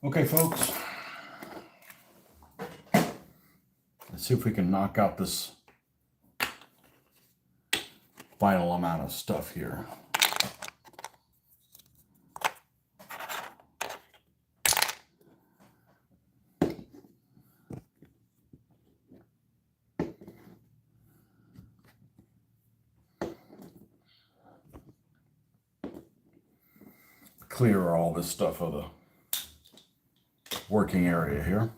Okay, folks, let's see if we can knock out this final amount of stuff here. Clear all this stuff of the working area here.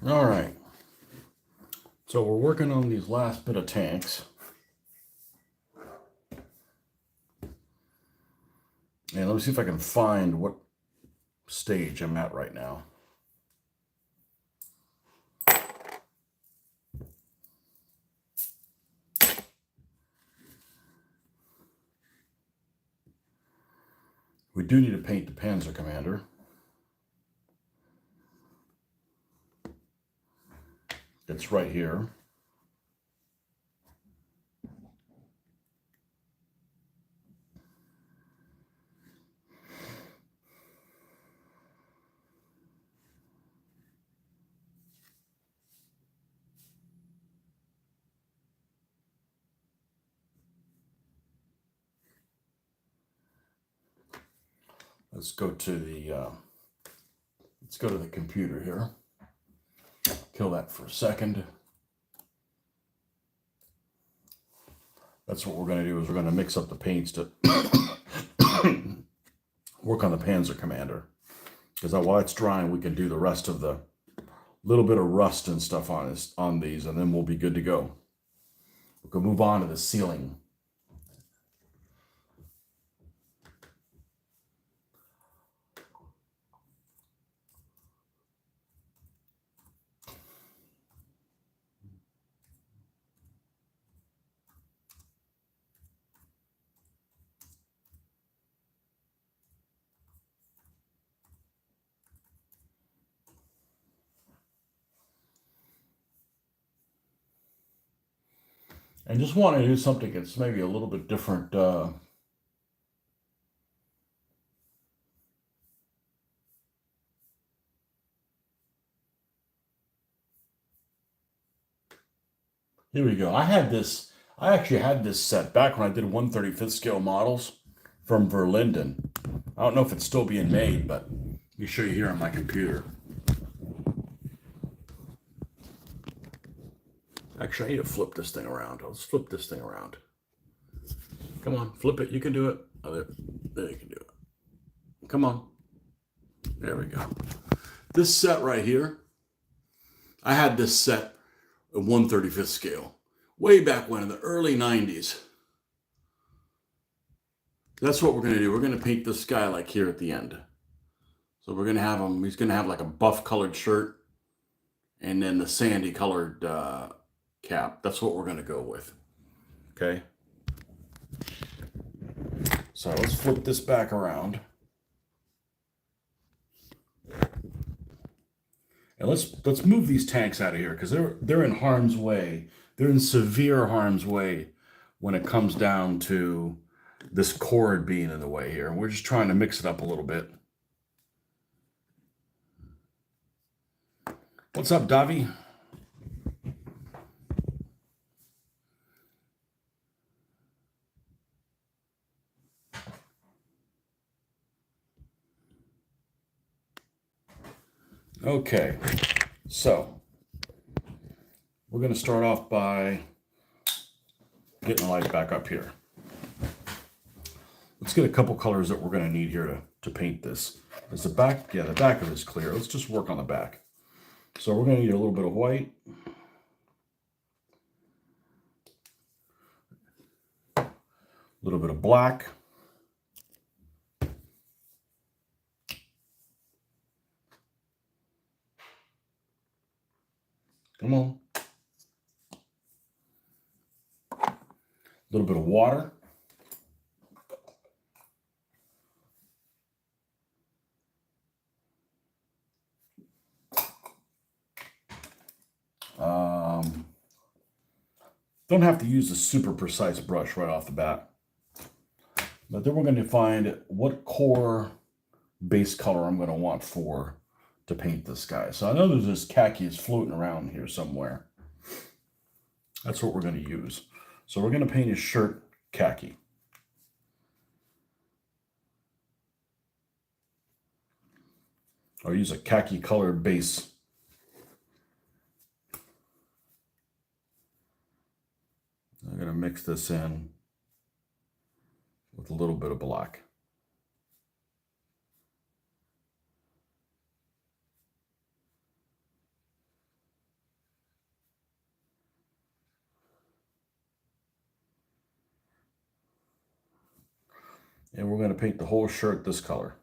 All right, so we're working on these last bit of tanks. And let me see if I can find what stage I'm at right now. We do need to paint the Panzer commander. It's right here. Let's go to the computer here. Kill that for a second. That's what we're going to do, is we're going to mix up the paints to work on the Panzer commander. Because while it's drying, we can do the rest of the little bit of rust and stuff on these, and then we'll be good to go. We can move on to the ceiling. And just want to do something that's maybe a little bit different. Here we go. I actually had this set back when I did 1/35th scale models from Verlinden. I don't know if it's still being made, but let me show you here on my computer. Actually, I need to flip this thing around. Let's flip this thing around. Come on, flip it. You can do it. Oh, there you can do it. Come on. There we go. This set right here, I had this set at 1/35th scale way back when, in the early 90s. That's what we're going to do. We're going to paint this guy like here at the end. So we're going to have him, he's going to have like a buff colored shirt and then the sandy colored cap. That's what we're going to go with. Okay. So let's flip this back around. And let's move these tanks out of here, because they're in harm's way. They're in severe harm's way when it comes down to this cord being in the way here. We're just trying to mix it up a little bit. What's up, Davi? Okay, so we're going to start off by getting the light back up here. Let's get a couple colors that we're going to need here to paint this. Is the back? Yeah, the back of it is clear. Let's just work on the back. So we're going to need a little bit of white. A little bit of black. Come on. A little bit of water. Don't have to use a super precise brush right off the bat. But then we're going to find what core base color I'm going to want to paint this guy. So I know there's this khaki is floating around here somewhere. That's what we're going to use. So we're going to paint his shirt khaki. I'll use a khaki colored base. I'm going to mix this in with a little bit of black. And we're going to paint the whole shirt this color.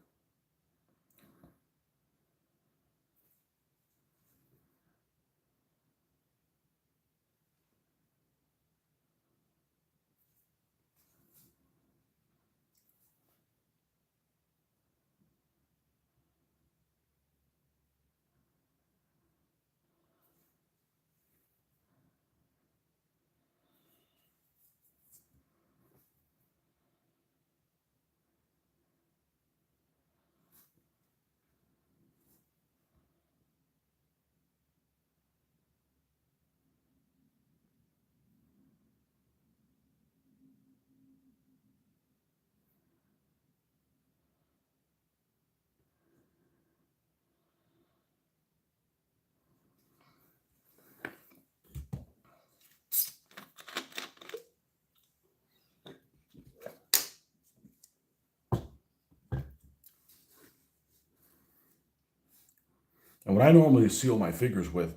And what I normally seal my figures with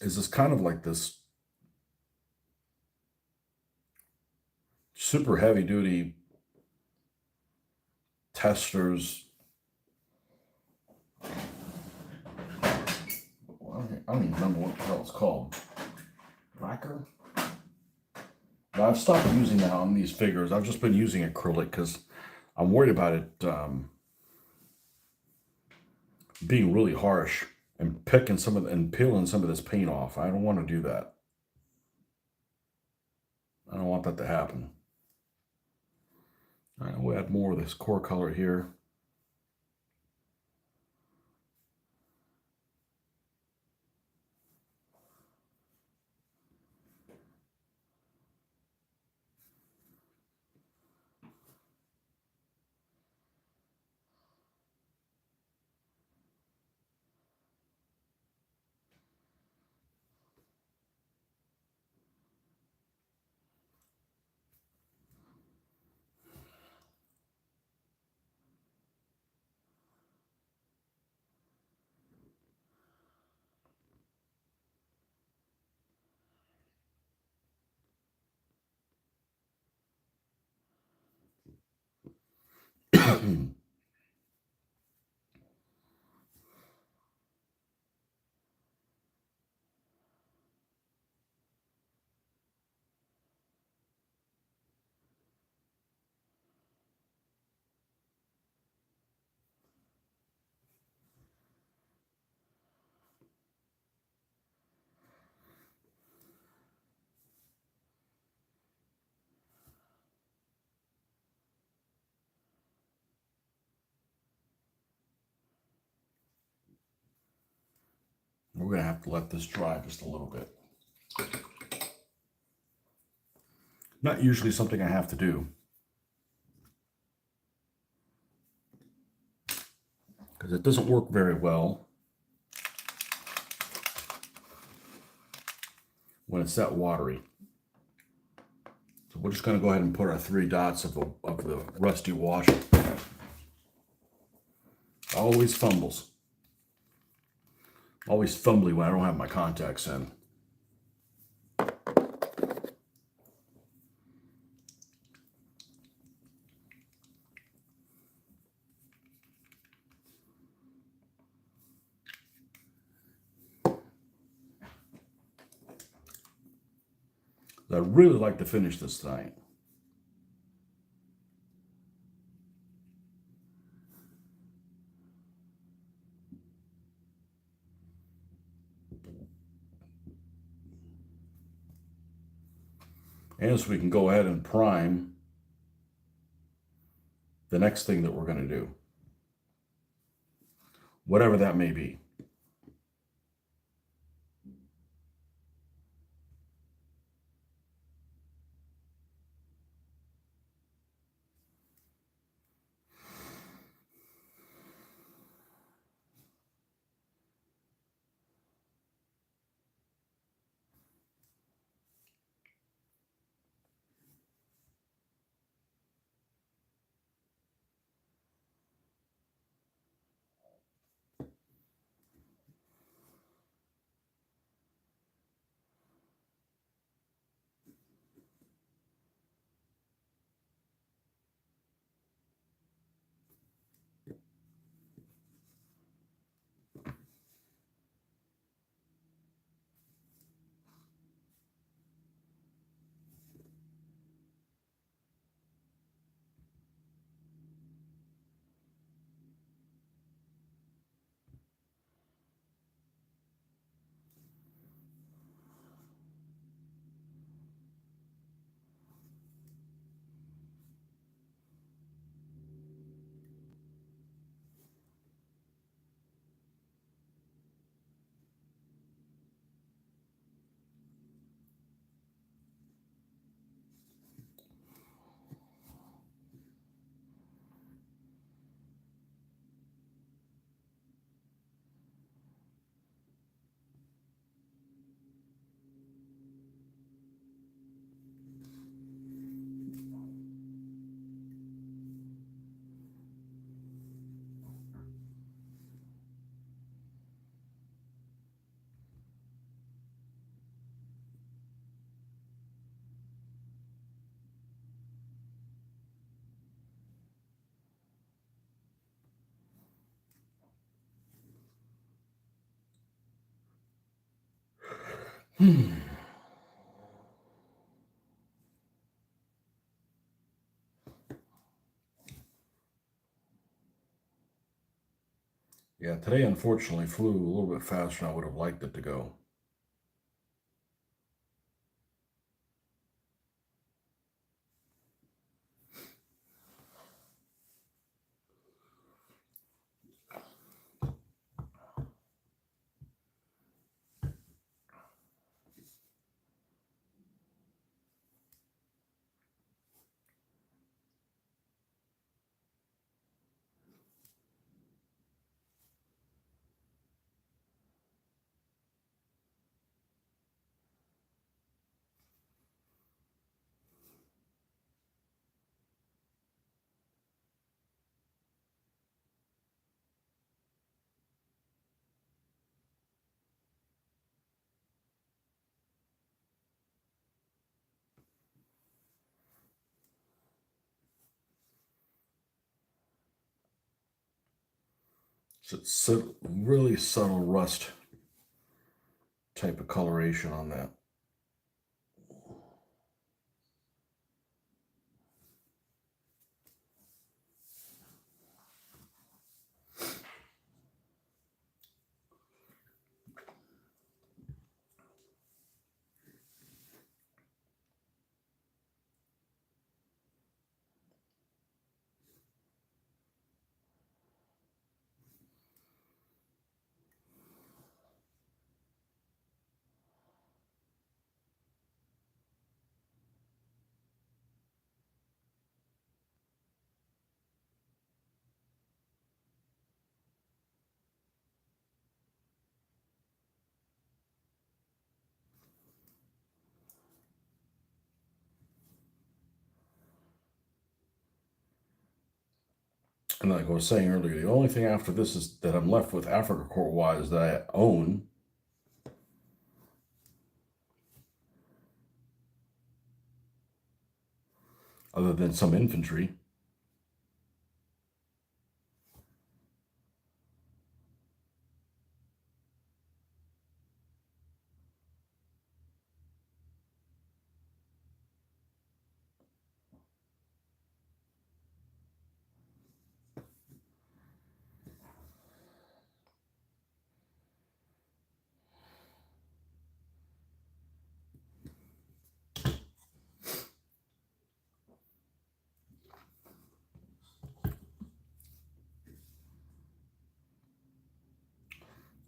is this kind of like this super heavy duty testers. I don't even remember what the hell it's called. Lacquer? Now, I've stopped using that on these figures. I've just been using acrylic because I'm worried about it being really harsh and peeling some of this paint off. I don't want to do that. I don't want that to happen. All right, we'll add more of this core color here. We're going to have to let this dry just a little bit. Not usually something I have to do, because it doesn't work very well when it's that watery. So we're just going to go ahead and put our 3 dots of the rusty wash. Always fumbles. Always fumbly when I don't have my contacts in. I'd really like to finish this tonight. And so we can go ahead and prime the next thing that we're going to do, whatever that may be. Yeah, today unfortunately flew a little bit faster than I would have liked it to go. So it's really subtle rust type of coloration on that. And like I was saying earlier, the only thing after this is that I'm left with Africa Corps wise that I own, other than some infantry.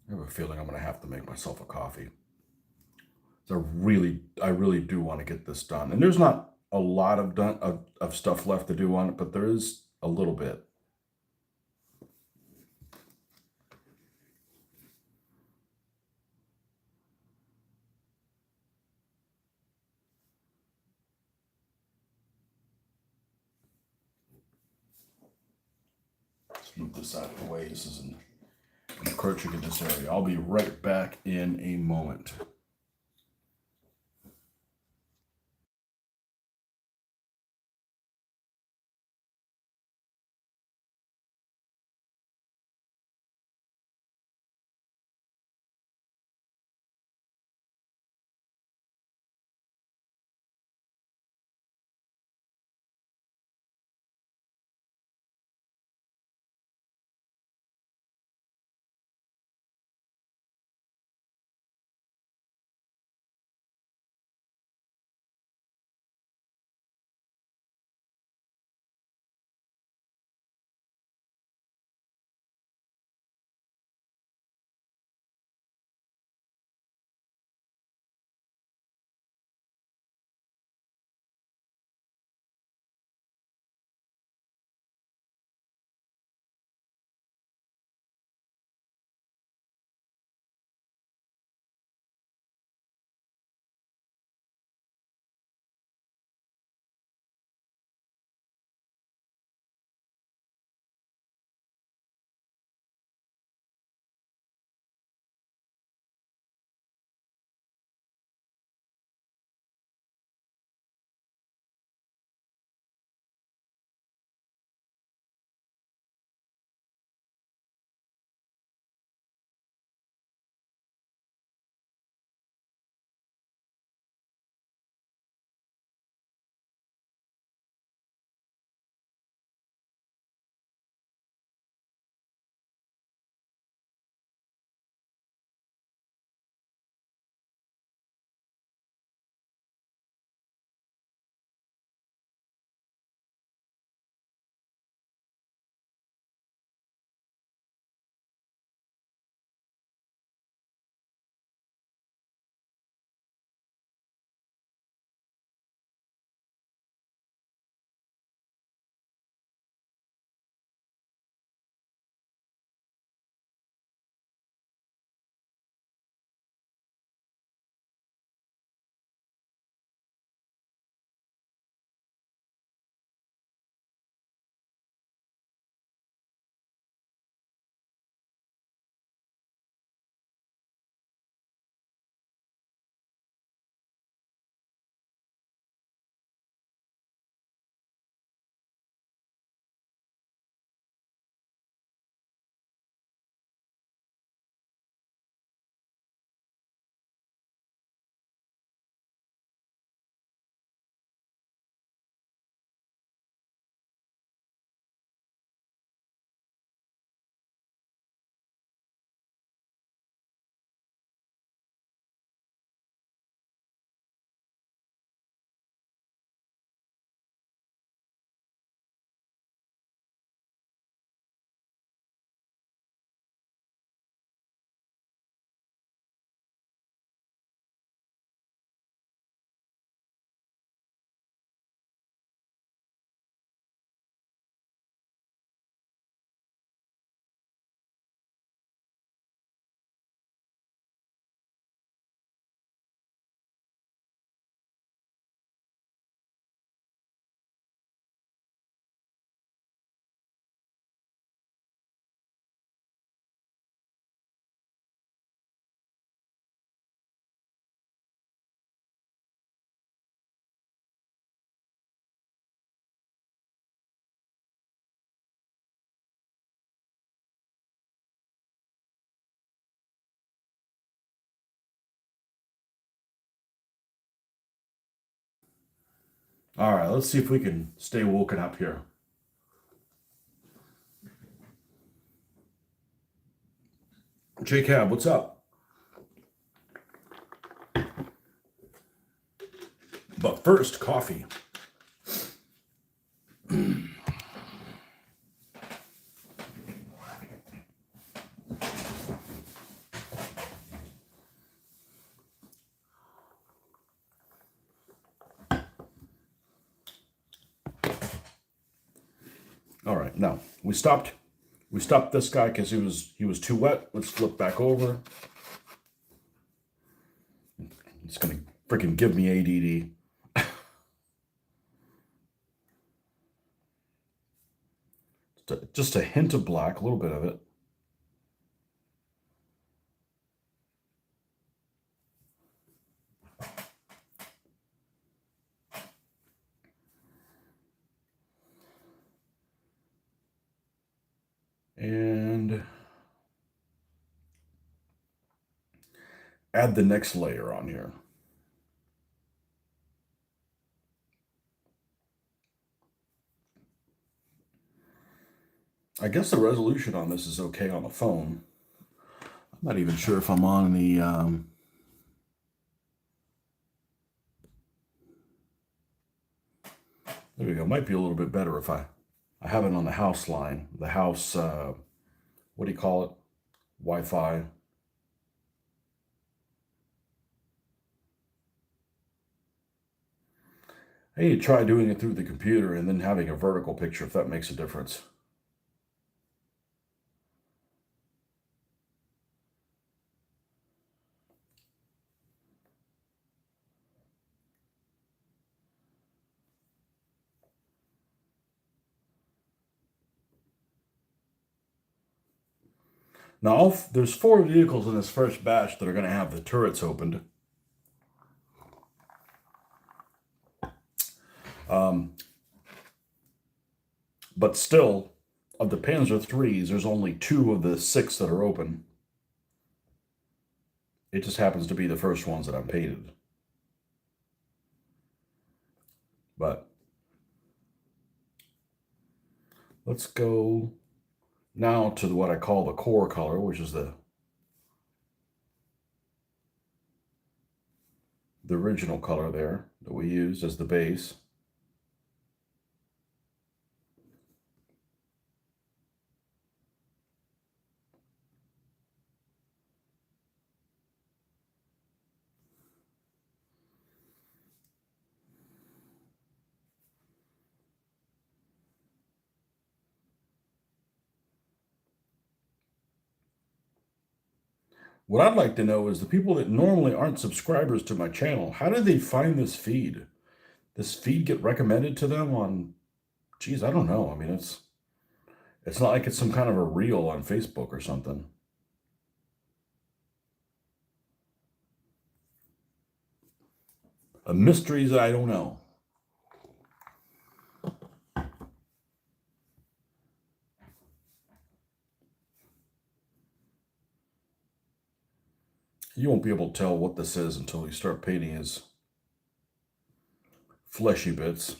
I have a feeling I'm going to have to make myself a coffee. So I really do want to get this done. And there's not a lot of stuff left to do on it, but there is a little bit. Let's move this out of the way. This is encroaching in this area. I'll be right back in a moment. All right, let's see if we can stay woken up here. J-Cab, what's up? But first, coffee. All right, now we stopped this guy because he was too wet. Let's flip back over. It's gonna freaking give me ADD. Just a hint of black, a little bit of it. And add the next layer on here. I guess the resolution on this is okay on the phone. I'm not even sure if I'm on the... There we go. Might be a little bit better if I have it on the house line. The house, what do you call it? Wi-Fi. I need to try doing it through the computer and then having a vertical picture if that makes a difference. Now, there's 4 vehicles in this first batch that are going to have the turrets opened. But still, of the Panzer IIIs, there's only 2 of the 6 that are open. It just happens to be the first ones that I've painted. But let's go now to what I call the core color, which is the original color there that we used as the base. What I'd like to know is the people that normally aren't subscribers to my channel, how did they find this feed? This feed get recommended to them on, geez, I don't know. I mean, it's not like it's some kind of a reel on Facebook or something. A mysteries that I don't know. You won't be able to tell what this is until you start painting his fleshy bits.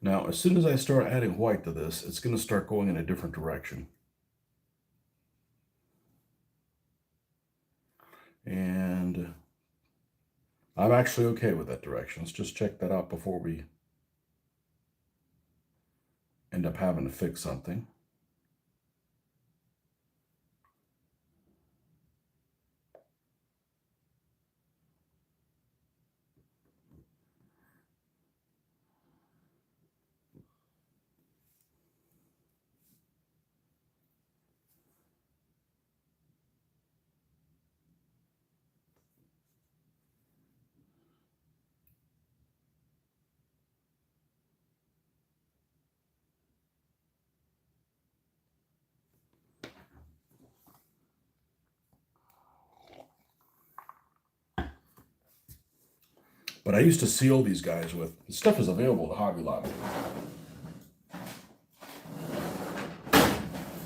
Now, as soon as I start adding white to this, it's going to start going in a different direction. And I'm actually okay with that direction. Let's just check that out before we end up having to fix something. But I used to seal these guys with, this stuff is available at Hobby Lobby.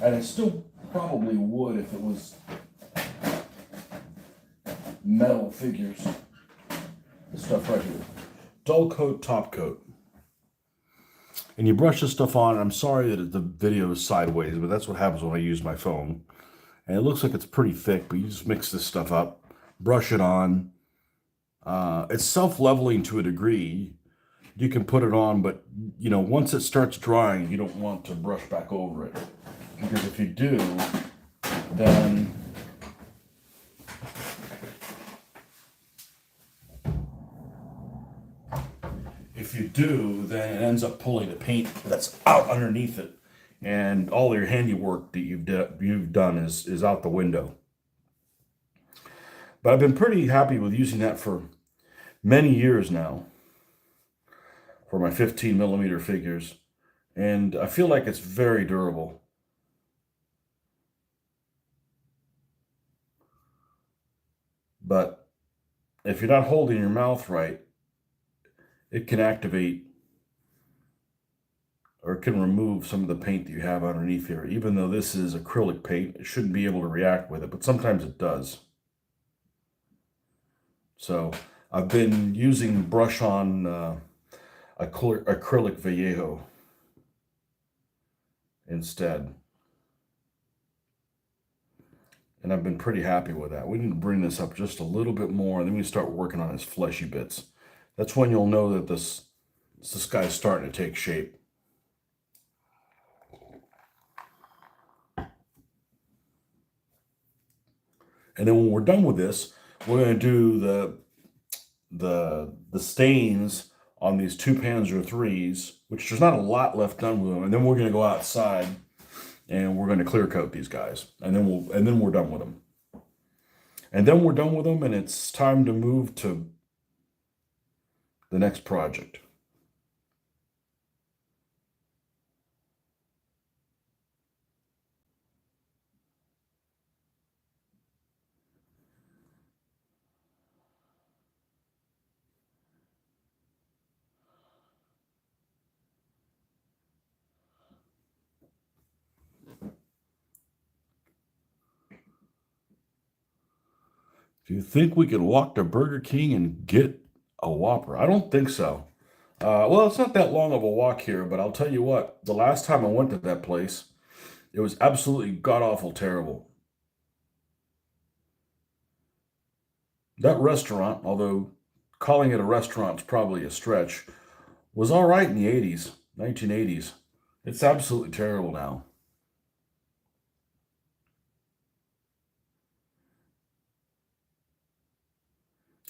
And I still probably would if it was metal figures. This stuff right here. Dull coat, top coat. And you brush this stuff on. I'm sorry that the video is sideways, but that's what happens when I use my phone. And it looks like it's pretty thick, but you just mix this stuff up, brush it on. It's self-leveling to a degree. You can put it on, but once it starts drying, you don't want to brush back over it. Because if you do, then it ends up pulling the paint that's out underneath it. And all your handiwork that you've done is out the window. But I've been pretty happy with using that for many years now for my 15mm figures. And I feel like it's very durable. But if you're not holding your mouth right, it can activate or it can remove some of the paint that you have underneath here. Even though this is acrylic paint, it shouldn't be able to react with it, but sometimes it does. So I've been using brush on acrylic Vallejo instead. And I've been pretty happy with that. We need to bring this up just a little bit more, and then we start working on his fleshy bits. That's when you'll know that this guy's starting to take shape. And then when we're done with this, we're going to do the stains on these two Panzer IIIs, which there's not a lot left done with them. And then we're going to go outside and we're going to clear coat these guys, and then we're done with them. And then we're done with them, and it's time to move to the next project. Do you think we could walk to Burger King and get a Whopper? I don't think so. Well, it's not that long of a walk here, but I'll tell you what, the last time I went to that place, it was absolutely god-awful terrible. That restaurant, although calling it a restaurant is probably a stretch, was all right in the 80s, 1980s. It's absolutely terrible now.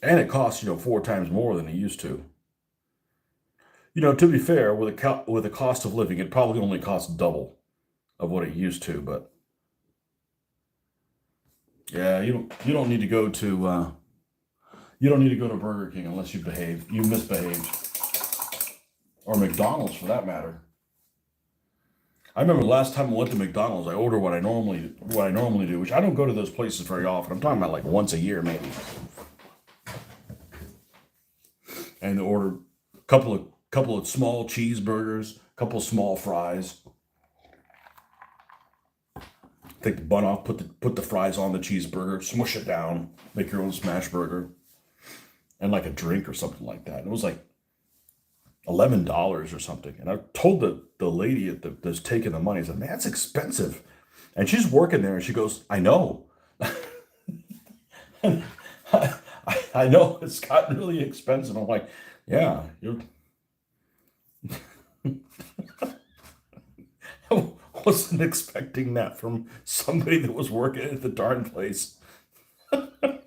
And it costs, 4 times more than it used to. To be fair, with the cost of living, it probably only costs double of what it used to. But yeah, you don't need to go to Burger King unless you misbehaved, or McDonald's for that matter. I remember the last time I went to McDonald's, I ordered what I normally do, which I don't go to those places very often. I'm talking about like once a year maybe. And I ordered a couple of small cheeseburgers, a couple of small fries. Take the bun off, put the fries on the cheeseburger, smush it down, make your own smash burger, and like a drink or something like that. And it was like $11 or something. And I told the lady that's taking the money, I said, "Man, that's expensive." And she's working there, and she goes, "I know." I know it's gotten really expensive. I'm like, yeah, I wasn't expecting that from somebody that was working at the darn place. That's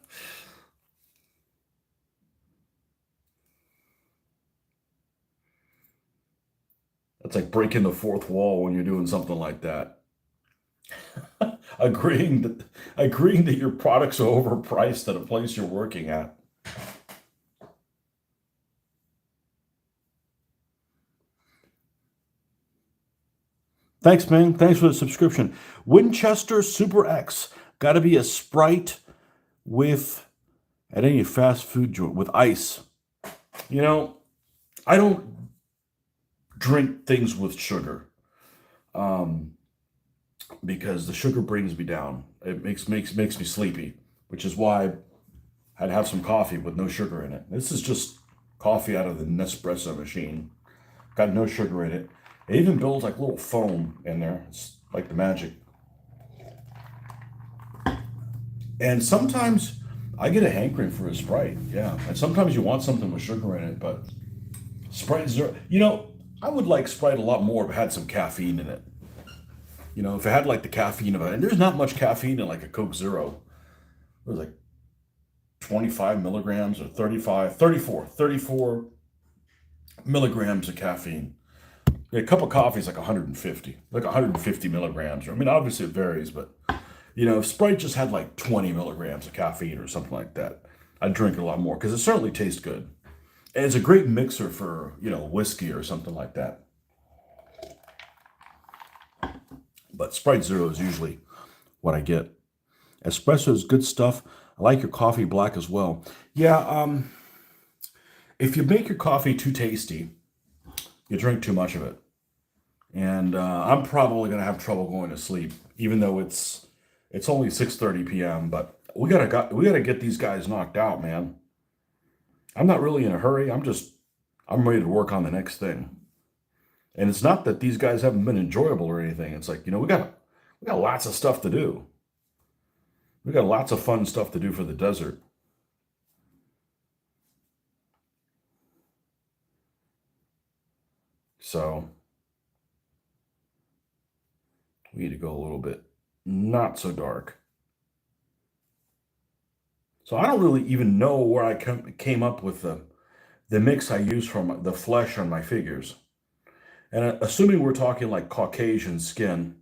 like breaking the fourth wall when you're doing something like that. agreeing that your products are overpriced at a place you're working at. Thanks, man. Thanks for the subscription. Winchester Super X. Got to be a Sprite with, at any fast food joint, with ice. I don't drink things with sugar, because the sugar brings me down. It makes me sleepy, which is why I'd have some coffee with no sugar in it. This is just coffee out of the Nespresso machine. Got no sugar in it. It even builds like little foam in there. It's like the magic. And sometimes I get a hankering for a Sprite, yeah. And sometimes you want something with sugar in it, but Sprite Zero, I would like Sprite a lot more if it had some caffeine in it. If it had like the caffeine of it, and there's not much caffeine in like a Coke Zero. It was like 25 milligrams or 34 milligrams of caffeine. A cup of coffee is like 150, like 150 milligrams. I mean, obviously it varies, but if Sprite just had like 20 milligrams of caffeine or something like that, I'd drink it a lot more because it certainly tastes good. And it's a great mixer for, whiskey or something like that. But Sprite Zero is usually what I get. Espresso is good stuff. I like your coffee black as well. Yeah, if you make your coffee too tasty, you drink too much of it. And I'm probably gonna have trouble going to sleep, even though it's only 6:30 p.m. But we gotta get these guys knocked out, man. I'm not really in a hurry. I'm ready to work on the next thing. And it's not that these guys haven't been enjoyable or anything. It's like we got lots of stuff to do. We got lots of fun stuff to do for the desert. So we need to go a little bit not so dark. So I don't really even know where I came up with the mix I use from the flesh on my figures. And assuming we're talking like Caucasian skin,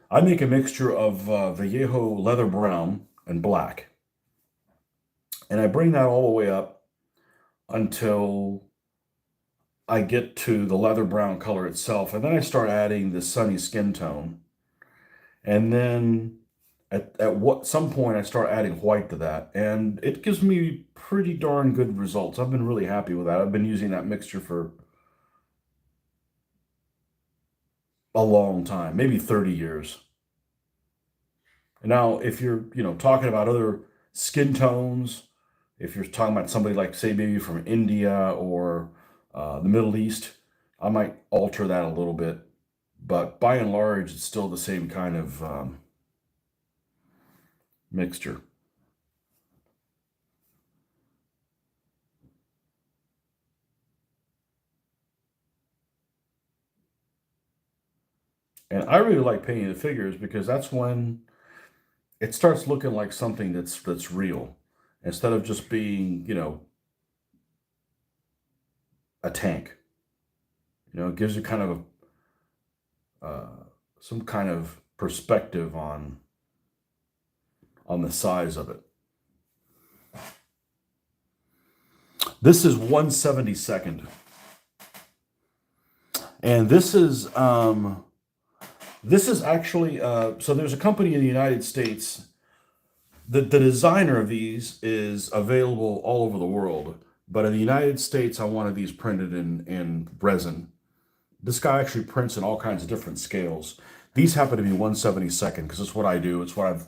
I make a mixture of Vallejo leather brown and black. And I bring that all the way up until I get to the leather brown color itself. And then I start adding the sunny skin tone. And then at some point I start adding white to that. And it gives me pretty darn good results. I've been really happy with that. I've been using that mixture for a long time, maybe 30 years. Now, if you're, talking about other skin tones, if you're talking about somebody like, say, maybe from India or the Middle East, I might alter that a little bit. But by and large, it's still the same kind of mixture. And I really like painting the figures because that's when it starts looking like something that's real instead of just being, a tank. It gives you kind of some kind of perspective on the size of it. This is 1/72nd, and this is actually so there's a company in the United States. The designer of these is available all over the world, but in the United States, I wanted these printed in resin. This guy actually prints in all kinds of different scales. These happen to be 1/72nd because it's what I do. It's what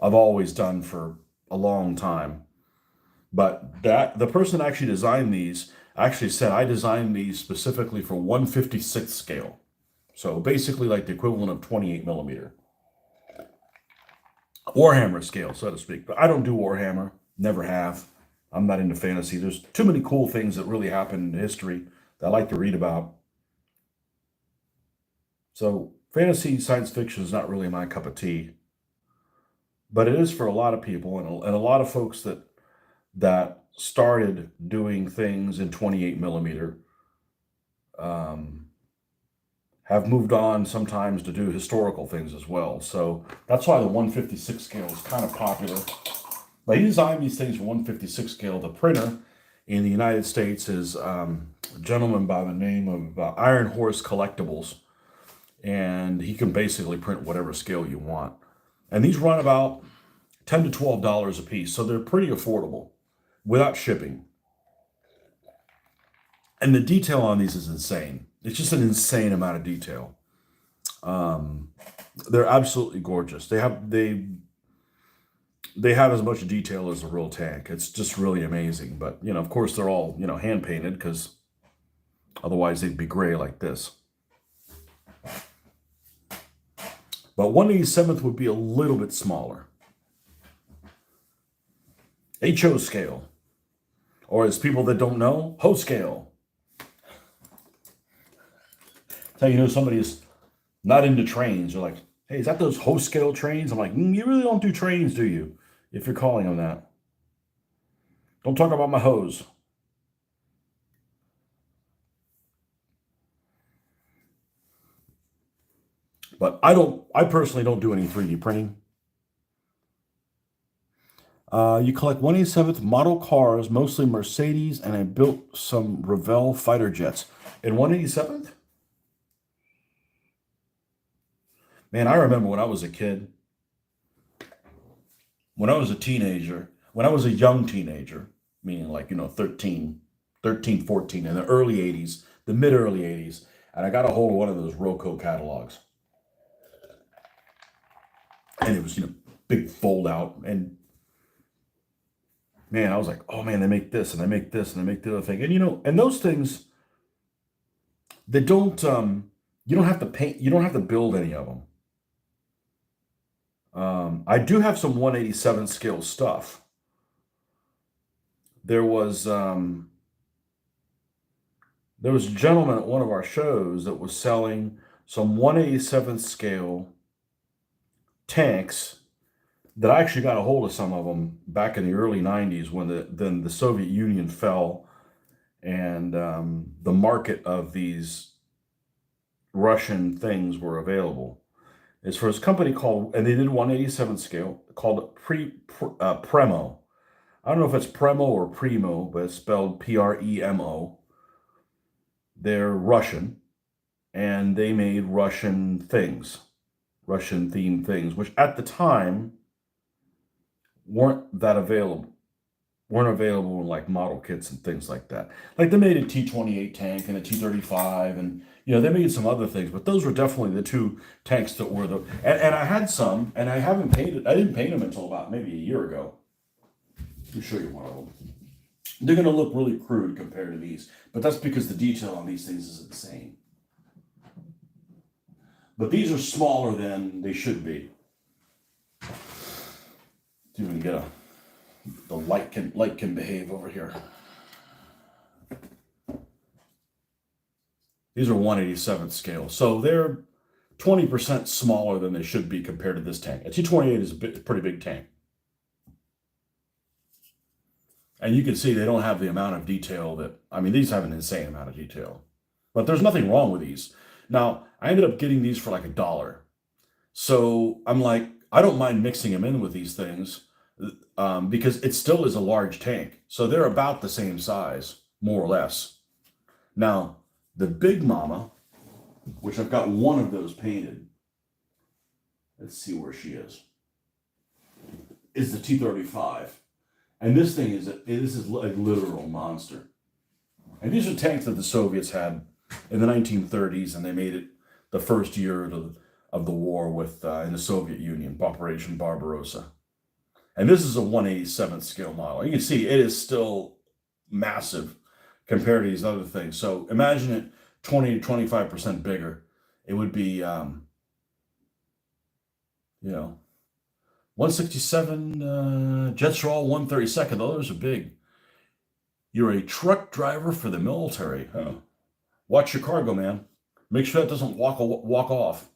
I've always done for a long time. But that the person that actually designed these actually said I designed these specifically for 1/56th scale. So basically like the equivalent of 28 millimeter. Warhammer scale, so to speak. But I don't do Warhammer, never have. I'm not into fantasy. There's too many cool things that really happened in history that I like to read about. So fantasy science fiction is not really my cup of tea, but it is for a lot of people and a lot of folks that started doing things in 28 millimeter um, have moved on sometimes to do historical things as well. So that's why the 156 scale is kind of popular. But he designed these things for 156 scale. The printer in the United States is a gentleman by the name of Iron Horse Collectibles, and he can basically print whatever scale you want. And these run about $10 to $12 a piece, so they're pretty affordable without shipping. And the detail on these is insane. It's just an insane amount of detail. Um, they're absolutely gorgeous. They have as much detail as a real tank. It's just really amazing. But of course, they're all hand painted because otherwise they'd be gray like this. But 1/87th would be a little bit smaller. HO scale. Or as people that don't know, HO scale. That's how you know somebody is not into trains. They're like, hey, is that those HO scale trains? I'm like, you really don't do trains, do you? If you're calling them that. Don't talk about my hose. But I personally don't do any 3D printing. You collect 187th model cars, mostly Mercedes, and I built some Revell fighter jets. In 187th? Man, I remember when I was a kid, when I was a teenager, when I was a young teenager, meaning like, 13, 14, in the early 80s, the mid early 80s, and I got a hold of one of those Roco catalogs. And it was, big fold out. And man, I was like, oh man, they make this and they make this and they make the other thing. And and those things, they don't, you don't have to paint, you don't have to build any of them. I do have some 187 scale stuff. There was a gentleman at one of our shows that was selling some 187 scale tanks that I actually got a hold of some of them back in the early 90s when the Soviet Union fell and the market of these Russian things were available. It's for this company called, and they did 187 scale, called Premo. I don't know if it's Premo or Primo, but it's spelled Premo. They're Russian, and they made Russian things, Russian themed things, which at the time weren't available in like model kits and things like that. Like they made a T-28 tank and a T-35, and they made some other things, but those were definitely the two tanks that were and I had some, and I didn't paint them until about maybe a year ago. Let me show you one of them. They're going to look really crude compared to these, but that's because the detail on these things is insane. But these are smaller than they should be. See if we can get the light can behave over here. These are 187th scale, so they're 20% smaller than they should be compared to this tank. A T-28 is a pretty big tank. And you can see they don't have the amount of detail these have an insane amount of detail. But there's nothing wrong with these. Now, I ended up getting these for like $1. So I'm like, I don't mind mixing them in with these things because it still is a large tank. So they're about the same size, more or less. Now, the Big Mama, which I've got one of those painted, let's see where she is the T-35. And this thing is a literal monster. And these are tanks that the Soviets had in the 1930s, and they made it the first year of the war in the Soviet Union, Operation Barbarossa. And this is a 187th scale model. You can see it is still massive compared to these other things. So imagine it 20 to 25% bigger. It would be, 167 jets are all 132nd. Those are big. You're a truck driver for the military. Huh? Watch your cargo, man. Make sure that doesn't walk off.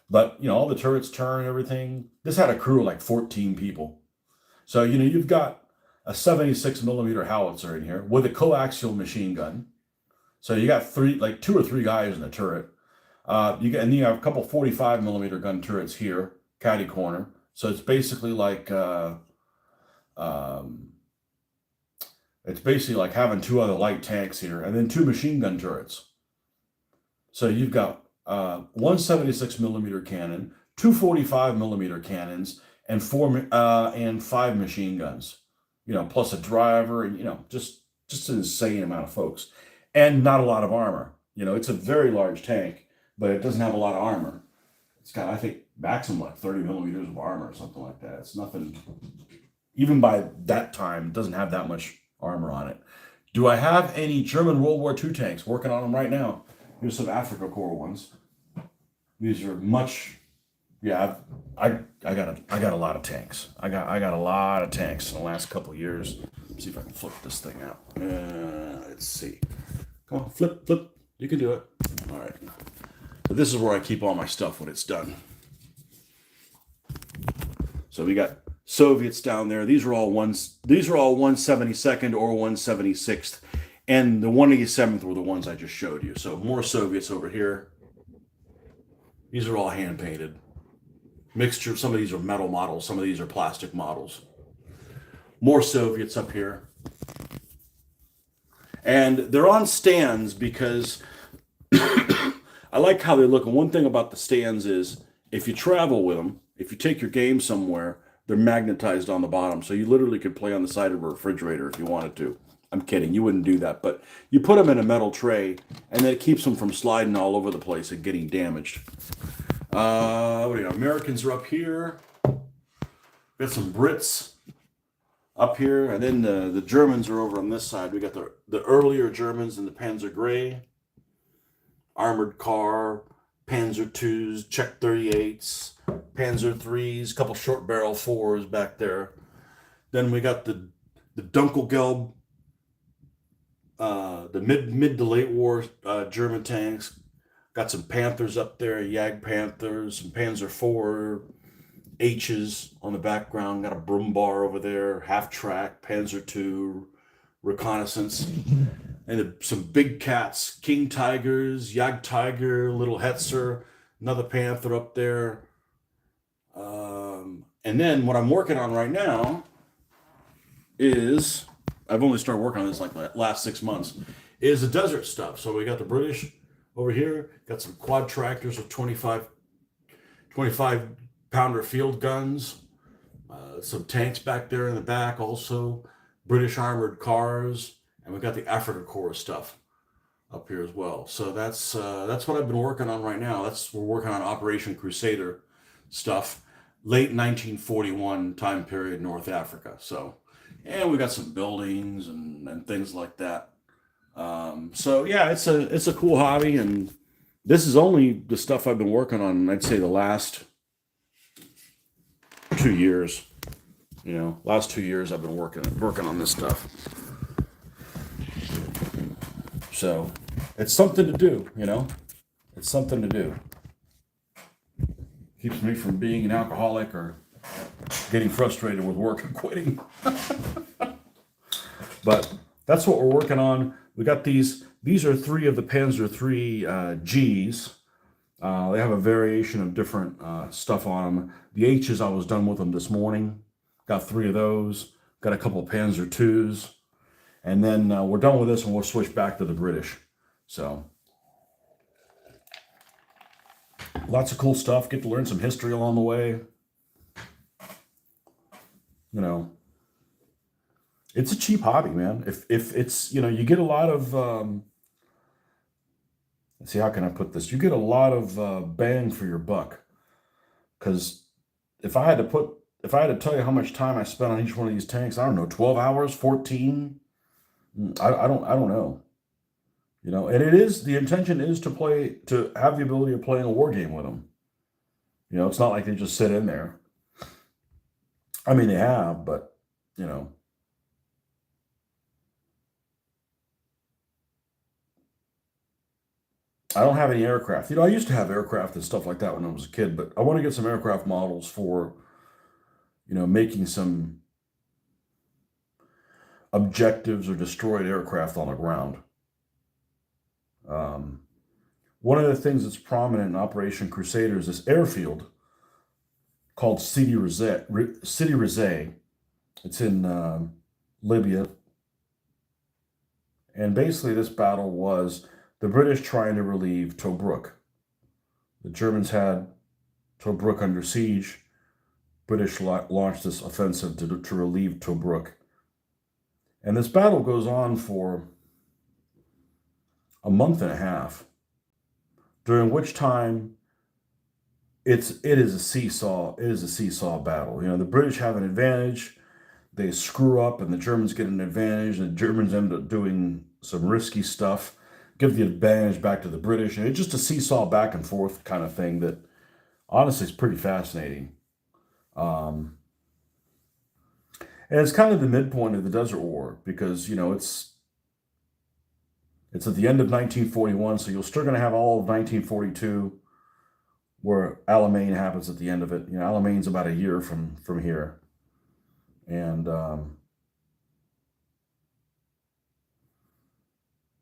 But all the turrets turn, everything. This had a crew of like 14 people. So you've got a 76 millimeter howitzer in here with a coaxial machine gun. So you got 2 or 3 guys in the turret. You have a couple 45 millimeter gun turrets here, caddy corner. So it's basically like having 2 other light tanks here, and then 2 machine gun turrets. So you've got 176 millimeter cannon, 2 45 millimeter cannons, and 5 machine guns. Plus a driver, and just an insane amount of folks, and not a lot of armor. It's a very large tank, but it doesn't have a lot of armor. It's got, I think, maximum like 30 millimeters of armor or something like that. It's nothing. Even by that time, it doesn't have that much armor on it. Do I have any German World War II tanks? Working on them right now. Here's some Afrika Korps ones. These are much yeah, I got a lot of tanks. I got a lot of tanks in the last couple of years. Let's see if I can flip this thing out. Let's see. Come on, flip. You can do it. All right. So this is where I keep all my stuff when it's done. So we got Soviets down there. These are all 172nd or 176th, and the 187th were the ones I just showed you. So more Soviets over here. These are all hand painted. Mixture. Some of these are metal models. Some of these are plastic models. More Soviets up here. And they're on stands because I like how they look. And one thing about the stands is if you travel with them, if you take your game somewhere, they're magnetized on the bottom. So you literally could play on the side of a refrigerator if you wanted to. I'm kidding. You wouldn't do that. But you put them in a metal tray, and then it keeps them from sliding all over the place and getting damaged. What do you know? Americans are up here. We got some Brits up here. And then the Germans are over on this side. We got the earlier Germans in the Panzer Gray, armored car, Panzer IIs, Czech 38s, Panzer IIIs, a couple short barrel 4s back there. Then we got the Dunkelgelb, the mid to late war German tanks. Got some Panthers up there, Jag Panthers, some Panzer IV H's on the background. Got a Brummbär over there, half track, Panzer II, reconnaissance. And some big cats, King Tigers, Jag Tiger, Little Hetzer, another Panther up there. And then what I'm working on right now is, I've only started working on this like the last 6 months, is the desert stuff. So we got the British over here, got some quad tractors with 25 pounder field guns, some tanks back there in the back also, British armored cars, and we got the Africa Corps stuff up here as well. So that's what I've been working on right now. We're working on Operation Crusader stuff, late 1941 time period, North Africa. So, and we got some buildings and things like that. So yeah, it's a cool hobby, and this is only the stuff I've been working on, I'd say the last 2 years. Last 2 years I've been working on this stuff. So it's something to do, It's something to do. Keeps me from being an alcoholic or getting frustrated with work and quitting. But that's what we're working on. We got these are 3 of the Panzer III Gs. They have a variation of different stuff on them. The H's, I was done with them this morning. Got 3 of those. Got a couple of Panzer IIs. And then we're done with this and we'll switch back to the British. So lots of cool stuff. Get to learn some history along the way. It's a cheap hobby, man. If it's, you get a lot of, let's see, how can I put this? You get a lot of bang for your buck. Because if I had to tell you how much time I spent on each one of these tanks, I don't know, 12 hours, 14, I don't know. And the intention is to have the ability of playing a war game with them. It's not like they just sit in there. I mean, they have, but, I don't have any aircraft. I used to have aircraft and stuff like that when I was a kid, but I want to get some aircraft models for, making some objectives or destroyed aircraft on the ground. One of the things that's prominent in Operation Crusader is this airfield called Sidi Rezai. It's in Libya. And basically this battle was the British trying to relieve Tobruk. The Germans had Tobruk under siege. British launched this offensive to relieve Tobruk. And this battle goes on for a month and a half, during which time it is a seesaw. It is a seesaw battle. The British have an advantage. They screw up, and the Germans get an advantage. And the Germans end up doing some risky stuff, give the advantage back to the British, and it's just a seesaw back and forth kind of thing that Honestly, it's pretty fascinating. And it's kind of the midpoint of the Desert War because, you know, it's at the end of 1941, so you're still going to have all of 1942 where Alamein happens at the end of it. You know, Alamein's about a year from here. And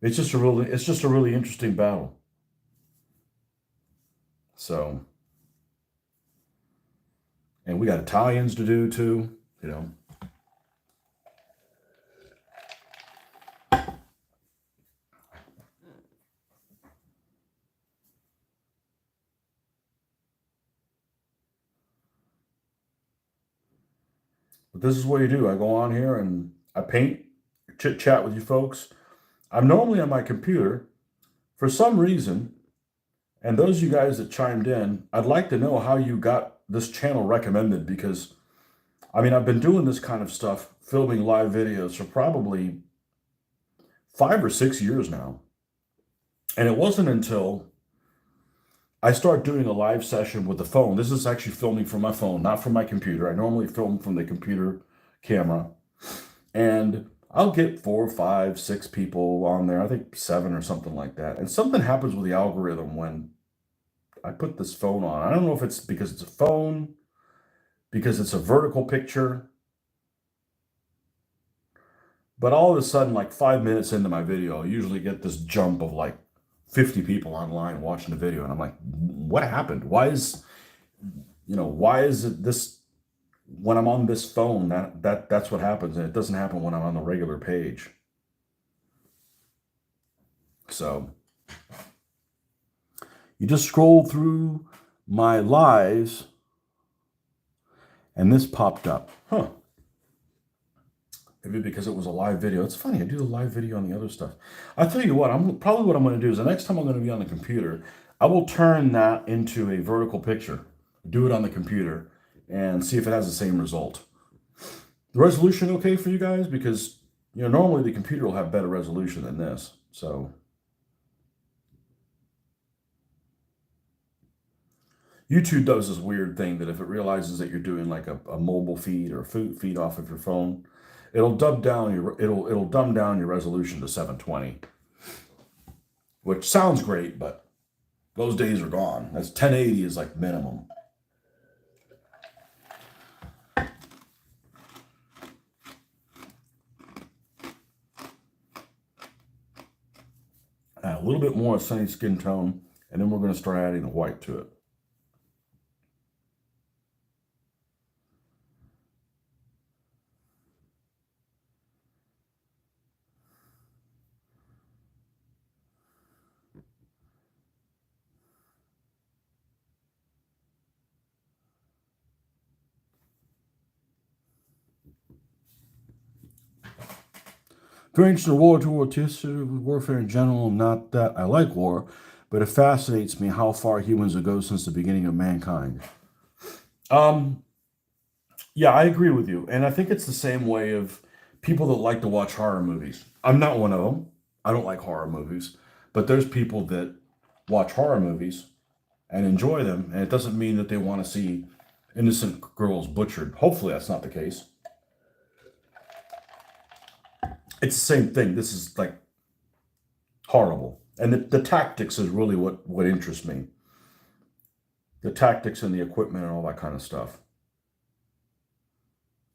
it's just a really interesting battle. So, and we got Italians to do too, you know. But this is what you do. I go on here and I paint, chit chat with you folks. I'm normally on my computer. For some reason, and those of you guys that chimed in, I'd like to know how you got this channel recommended because, I mean, I've been doing this kind of stuff, filming live videos for probably 5 or 6 years now. And it wasn't until I start doing a live session with the phone. This is actually filming from my phone, not from my computer. I normally film from the computer camera. And I'll get 4, 5, 6 people on there. I think 7 or something like that. And something happens with the algorithm when I put this phone on. I don't know if it's because it's a phone, because it's a vertical picture. But all of a sudden, like 5 minutes into my video, I usually get this jump of like 50 people online watching the video. And I'm like, what happened? Why is it this when I'm on this phone, that's what happens, and it doesn't happen when I'm on the regular page. So you just scroll through my lives, and this popped up. Huh. Maybe because it was a live video. It's funny, I do the live video on the other stuff. I'll tell you what, what I'm going to do is the next time I'm going to be on the computer, I will turn that into a vertical picture, do it on the computer, and see if it has the same result. The resolution okay for you guys? Because, you know, normally the computer will have better resolution than this. So YouTube does this weird thing that if it realizes that you're doing like a mobile feed or a feed off of your phone, it'll dumb down your resolution to 720, which sounds great, but those days are gone. That's 1080 is like minimum. Add a little bit more sunny skin tone, and then we're going to start adding the white to it. Very interested in World War II, warfare in general. Not that I like war, but it fascinates me how far humans have gone since the beginning of mankind. Yeah, I agree with you, and I think it's the same way of people that like to watch horror movies. I'm not one of them. I don't like horror movies, but there's people that watch horror movies and enjoy them, and it doesn't mean that they want to see innocent girls butchered. Hopefully, that's not the case. It's the same thing. This is like horrible. And the tactics is really what interests me. The tactics and the equipment and all that kind of stuff.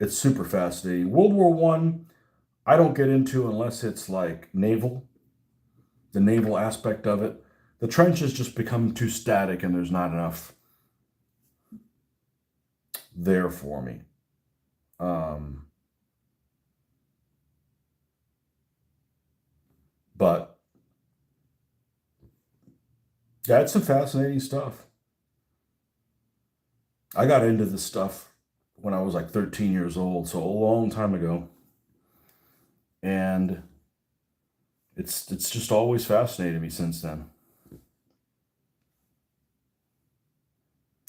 It's super fascinating. World War One, I don't get into unless it's like naval, the naval aspect of it. The trenches just become too static and there's not enough there for me. But yeah, it's some fascinating stuff. I got into this stuff when I was like 13 years old, so a long time ago. And it's just always fascinated me since then.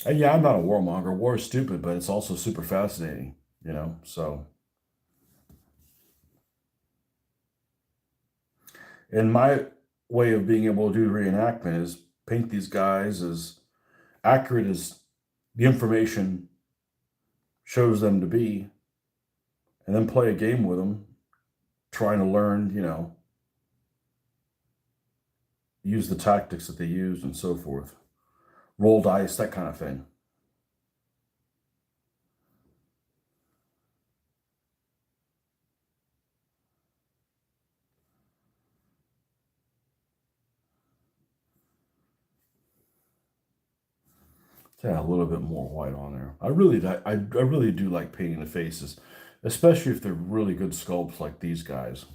And yeah, I'm not a warmonger. War is stupid, but it's also super fascinating, you know? So, and my way of being able to do reenactment is paint these guys as accurate as the information shows them to be, and then play a game with them, trying to learn, use the tactics that they use and so forth. Roll dice, that kind of thing. Yeah, a little bit more white on there. I really do like painting the faces, especially if they're really good sculpts like these guys.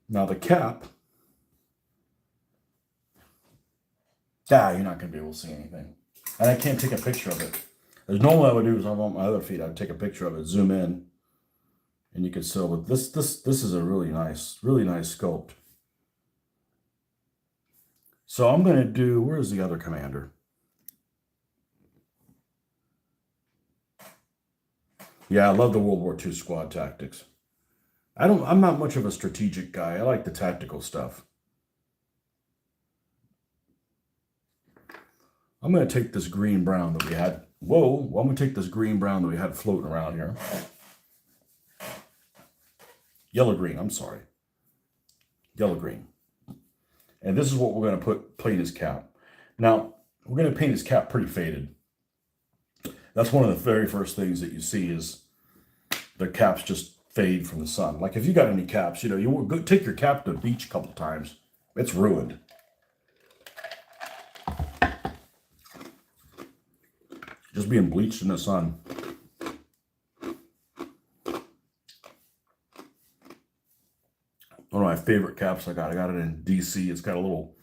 Now the cap, you're not going to be able to see anything. And I can't take a picture of it. As normally I would do is I'm on my other feet, I'd take a picture of it, zoom in, and you could still, but this is a really nice sculpt. So I'm going to do, where's the other commander? Yeah, I love the World War II squad tactics. I'm not much of a strategic guy. I like the tactical stuff. I'm going to take this green brown that we had. Whoa, well, I'm going to take this green brown that we had floating around here. Yellow green, I'm sorry. Yellow green. And this is what we're going to paint his cap. Now, we're going to paint his cap pretty faded. That's one of the very first things that you see is the caps just fade from the sun. Like if you got any caps, you will go take your cap to the beach a couple times. It's ruined. Just being bleached in the sun. One of my favorite caps I got it in DC. It's got a little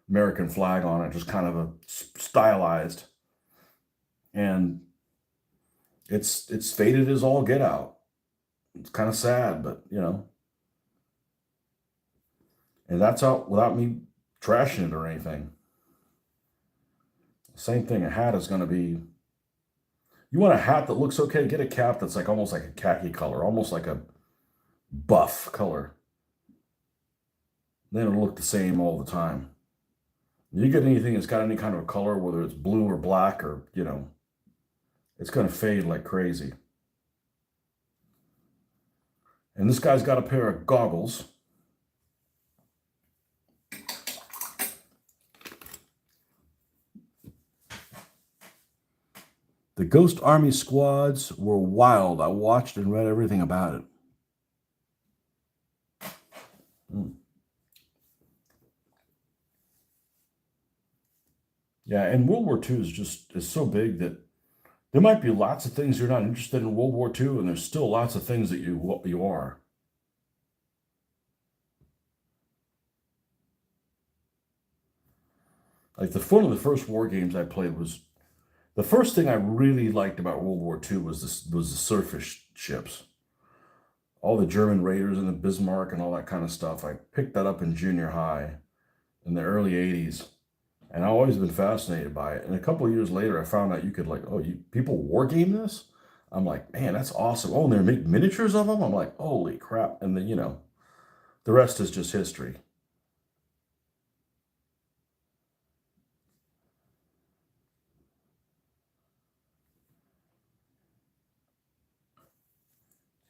American flag on it, just kind of a stylized. And it's faded as all get out. It's kind of sad, but and that's out without me trashing it or anything. Same thing, a hat is going to be, you want a hat that looks okay, get a cap that's like almost like a khaki color, almost like a buff color. Then it'll look the same all the time. You get anything that's got any kind of a color, whether it's blue or black or, it's going to fade like crazy. And this guy's got a pair of goggles. The Ghost Army squads were wild. I watched and read everything about it. Yeah, and World War II is so big that there might be lots of things you're not interested in World War II, and there's still lots of things that you are. Like one of the first war games I played was, the first thing I really liked about World War II was the surface ships. All the German Raiders and the Bismarck and all that kind of stuff. I picked that up in junior high in the early 80s. And I've always been fascinated by it. And a couple of years later, I found out you could people war game this? I'm like, man, that's awesome. Oh, and they make miniatures of them? I'm like, holy crap. And then, the rest is just history.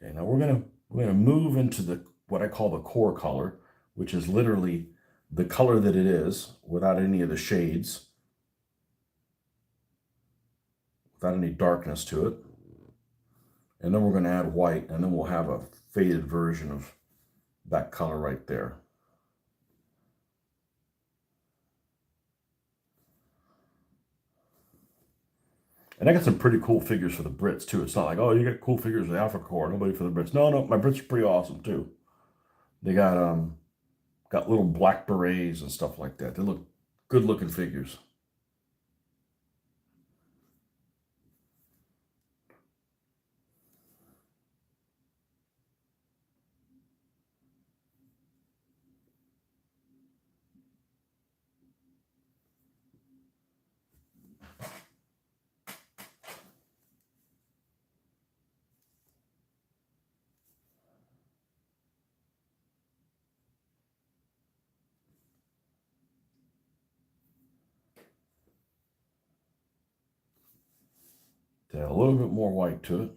Okay, now we're gonna move into what I call the core color, which is literally the color that it is without any of the shades, without any darkness to it. And then we're going to add white, and then we'll have a faded version of that color right there. And I got some pretty cool figures for the Brits too. It's not like, oh, you got cool figures for the Alpha Corps, nobody for the Brits. No, no, my Brits are pretty awesome too. They got little black berets and stuff like that. They look good looking figures. Add a little bit more white to it.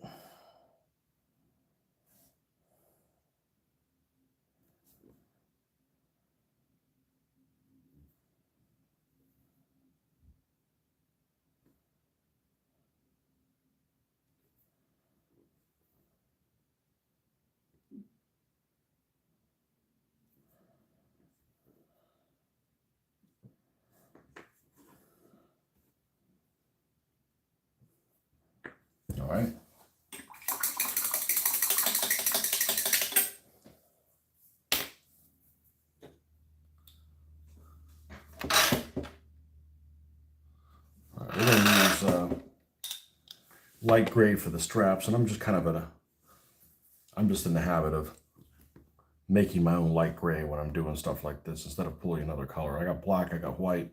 All right. All right, we're going to use light gray for the straps, and I'm just in the habit of making my own light gray when I'm doing stuff like this instead of pulling another color. I got black, I got white.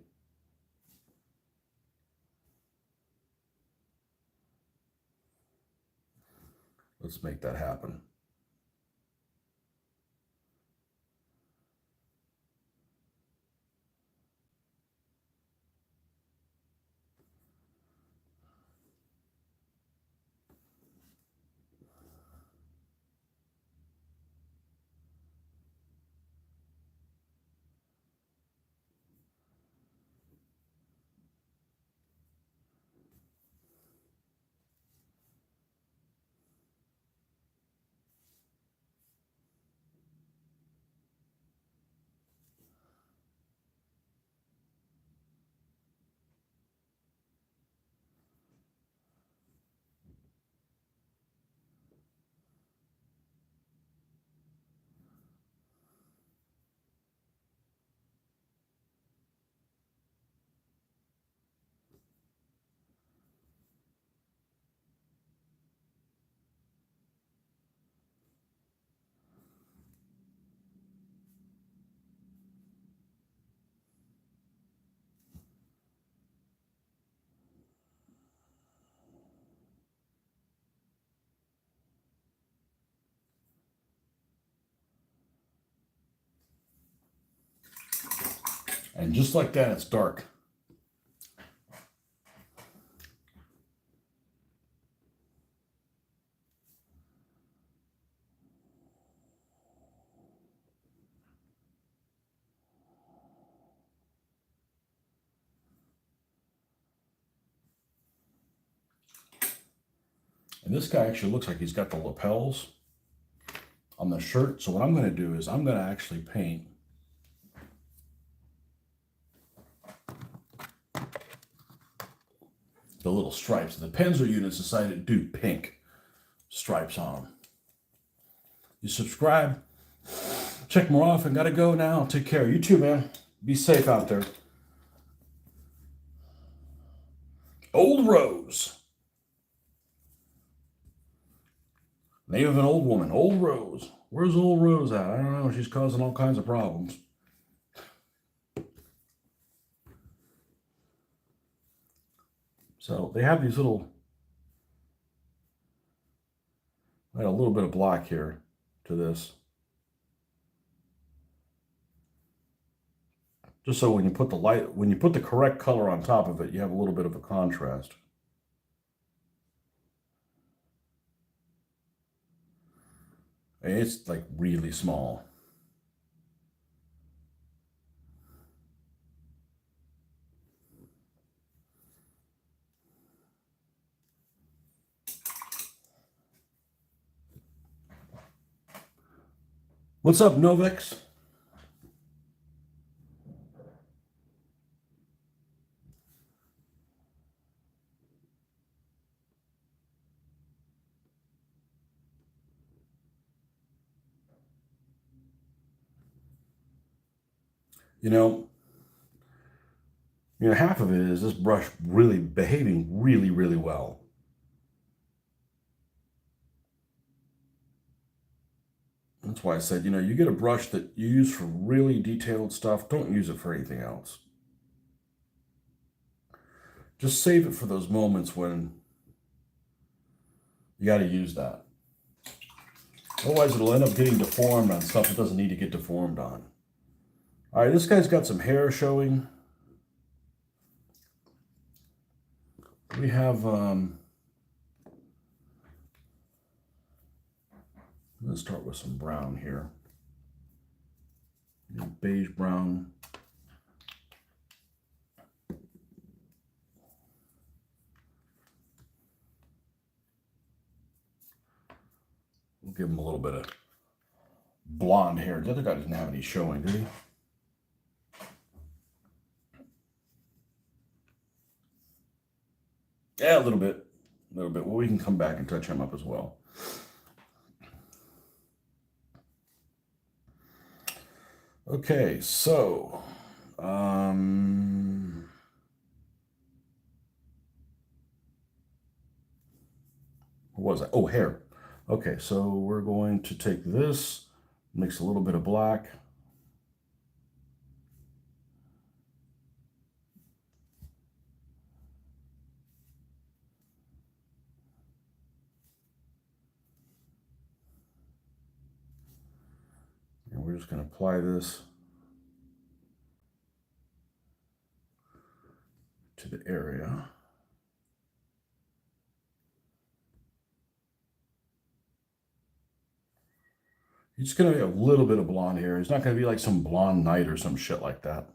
Let's make that happen. And just like that, it's dark. And this guy actually looks like he's got the lapels on the shirt. So what I'm going to do is I'm going to actually paint the little stripes. The Panzer units decided to do pink stripes on them. You subscribe, check more often. Gotta go now. Take care. You too, man. Be safe out there. Old Rose. Name of an old woman. Old Rose. Where's Old Rose at? I don't know. She's causing all kinds of problems. So they have these little, I had a little bit of black here to this. Just so when you put the correct color on top of it, you have a little bit of a contrast. And it's like really small. What's up, Novex? You know, half of it is this brush really behaving really, really well. That's why I said, you get a brush that you use for really detailed stuff, don't use it for anything else. Just save it for those moments when you got to use that. Otherwise, it'll end up getting deformed on stuff it doesn't need to get deformed on. All right, this guy's got some hair showing. We have, let's start with some brown here. Beige brown. We'll give him a little bit of blonde hair. The other guy didn't have any showing, did he? Yeah, a little bit. Well, we can come back and touch him up as well. Okay, so what was that? Oh, hair. Okay, so we're going to take this, mix a little bit of black. And we're just going to apply this to the area. He's just going to be a little bit of blonde hair. He's not going to be like some blonde knight or some shit like that.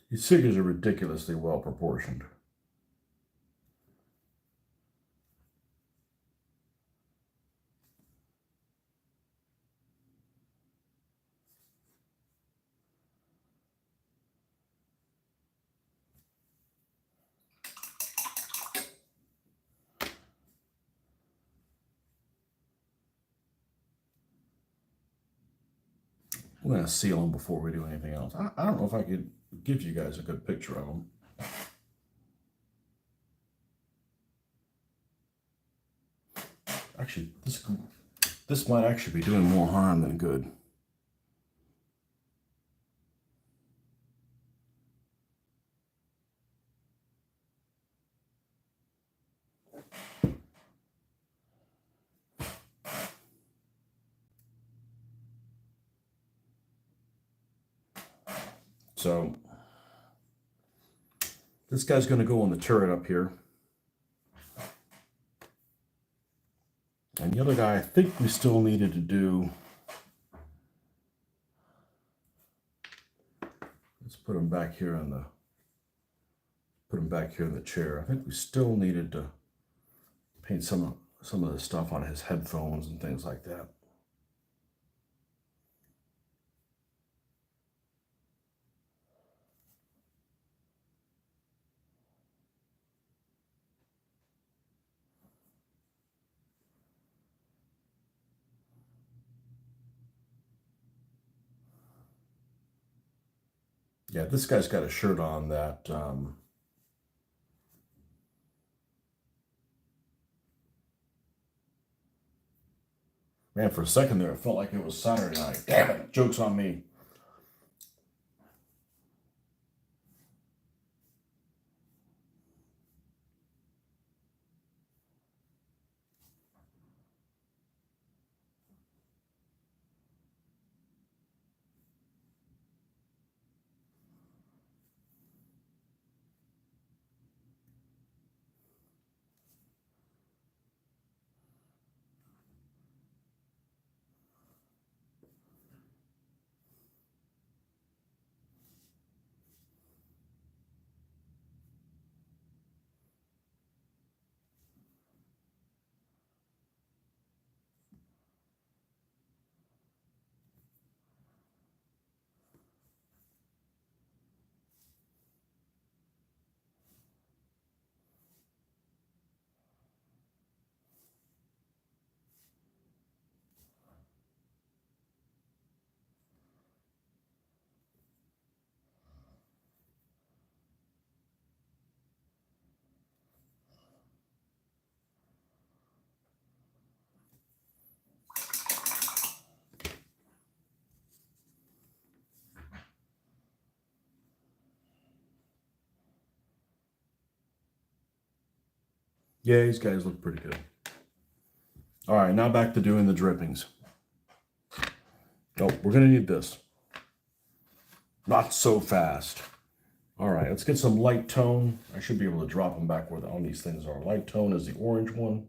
These figures are ridiculously well proportioned. I'm going to seal them before we do anything else. I don't know if I could give you guys a good picture of them. Actually, this might actually be doing more harm than good. So this guy's going to go on the turret up here. And the other guy, I think we still needed to do. Let's put him back here on the. Put him back here in the chair. I think we still needed to paint some of the stuff on his headphones and things like that. Yeah, this guy's got a shirt on that Man, for a second there, it felt like it was Saturday night. Damn it, joke's on me. Yeah, these guys look pretty good. All right, now back to doing the drippings. Oh, we're going to need this. Not so fast. All right, let's get some light tone. I should be able to drop them back where all these things are. Light tone is the orange one.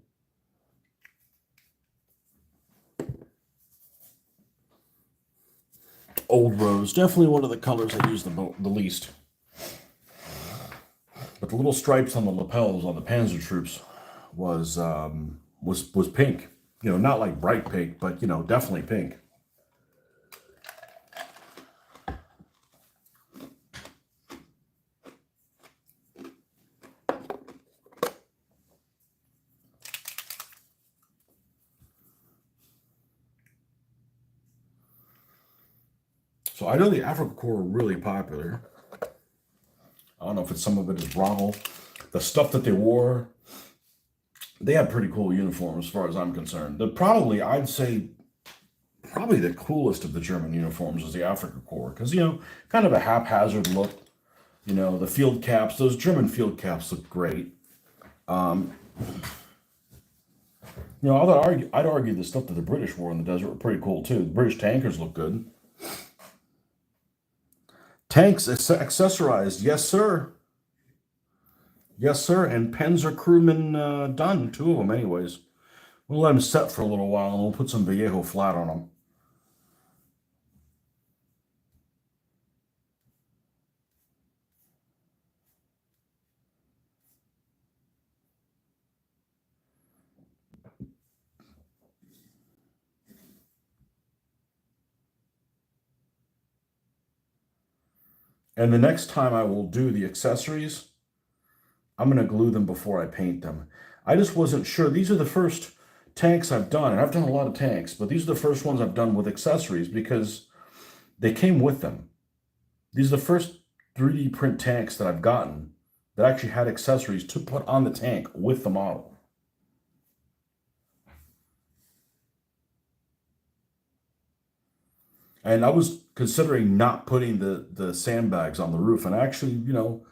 Old Rose, definitely one of the colors I use the least. But the little stripes on the lapels on the Panzer troops was pink. You know, not like bright pink, but you know, definitely pink. So I know the Africa Corps are really popular. I don't know if it's some of it is Rommel. The stuff that they wore, they had pretty cool uniforms as far as I'm concerned. I'd say, probably the coolest of the German uniforms is the Africa Corps. Because, you know, kind of a haphazard look. You know, the field caps, those German field caps look great. You know, I'd argue the stuff that the British wore in the desert were pretty cool too. The British tankers look good. Tanks accessorized, yes sir. Yes sir, and Panzer crewmen done, 2 of them anyways. We'll let them set for a little while and we'll put some Vallejo flat on them. And the next time I will do the accessories, I'm going to glue them before I paint them. I just wasn't sure. These are the first tanks I've done, and I've done a lot of tanks, but these are the first ones I've done with accessories because they came with them. These are the first 3D print tanks that I've gotten that actually had accessories to put on the tank with the model. And I was considering not putting the sandbags on the roof, and actually, you know,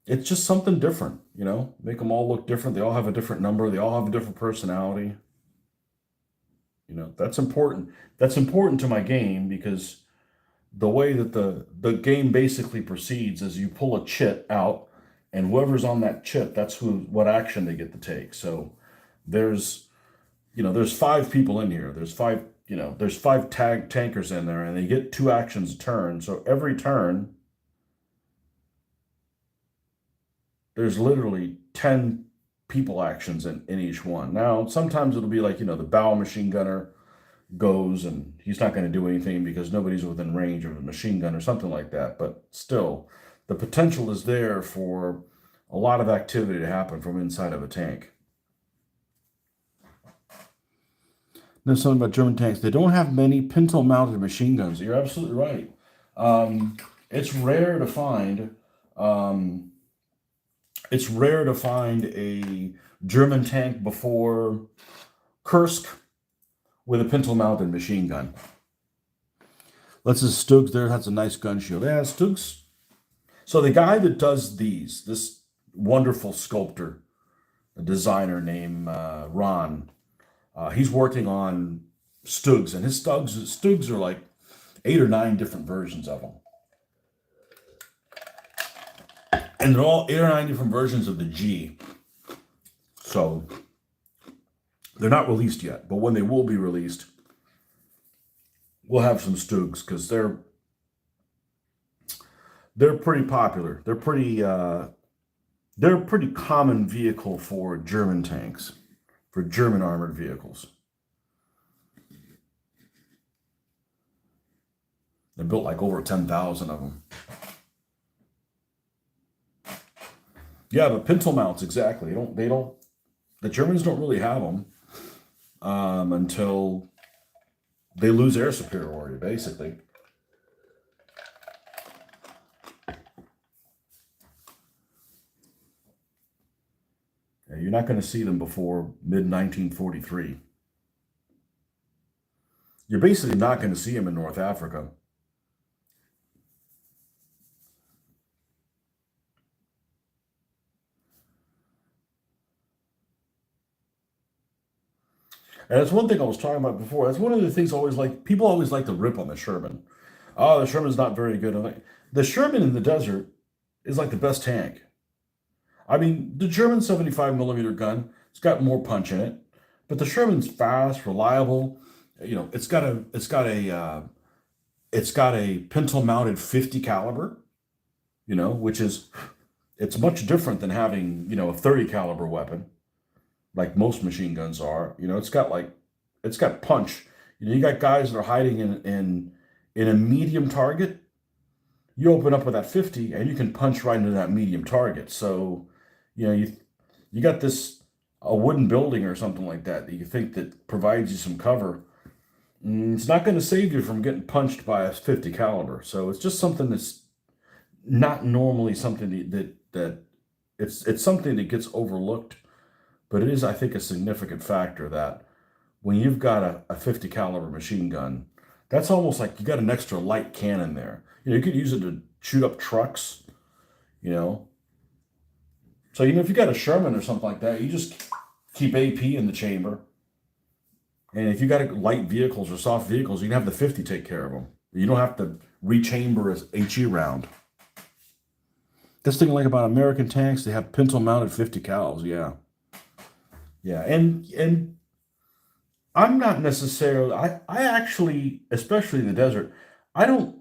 it's just something different, you know, make them all look different. They all have a different number. They all have a different personality. You know, that's important. That's important to my game because the way that the game basically proceeds is you pull a chit out and whoever's on that chit, that's what action they get to take. So there's, you know, there's 5 people in here. There's 5 tankers in there and they get 2 actions a turn. So every turn, there's literally 10 people actions in each one. Now, sometimes it'll be like, you know, the bow machine gunner goes and he's not going to do anything because nobody's within range of a machine gun or something like that. But still, the potential is there for a lot of activity to happen from inside of a tank. There's something about German tanks. They don't have many pintle-mounted machine guns. You're absolutely right. It's rare to find. It's rare to find a German tank before Kursk with a pintle-mounted machine gun. Let's just Stugs there has a nice gun shield. Yeah, Stugs. So the guy that does these, this wonderful sculptor, a designer named Ron, he's working on Stugs, and his Stugs are like 8 or 9 different versions of them. And they're all 8 or 9 different versions of the G. So they're not released yet, but when they will be released, we'll have some Stugs because they're pretty popular. They're a pretty common vehicle for German tanks, for German armored vehicles. They built like over 10,000 of them. Yeah, but pintle mounts, exactly. The Germans don't really have them until they lose air superiority, basically. Yeah, you're not going to see them before mid-1943. You're basically not going to see them in North Africa. And that's one thing I was talking about before. That's one of the things people always like to rip on the Sherman. Oh, the Sherman's not very good. The Sherman in the desert is like the best tank. I mean, the German 75 millimeter gun, it's got more punch in it, but the Sherman's fast, reliable. You know, it's got a pintle mounted 50 caliber. You know, it's much different than having a 30 caliber weapon, like most machine guns are. You know, it's got punch. You know, you got guys that are hiding in a medium target. You open up with that 50 and you can punch right into that medium target. So, you know, you got a wooden building or something like that you think that provides you some cover. It's not going to save you from getting punched by a 50 caliber. So it's just something that's not normally something that it's something that gets overlooked, but it is, I think, a significant factor that when you've got a 50 caliber machine gun, that's almost like you got an extra light cannon there. You know, you could use it to shoot up trucks, you know. So, you know, if you got a Sherman or something like that, you just keep AP in the chamber. And if you got light vehicles or soft vehicles, you can have the 50 take care of them. You don't have to rechamber a HE round. This thing I like about American tanks, they have pintle mounted 50 cals, yeah. Yeah, and I'm not necessarily, I actually, especially in the desert, I don't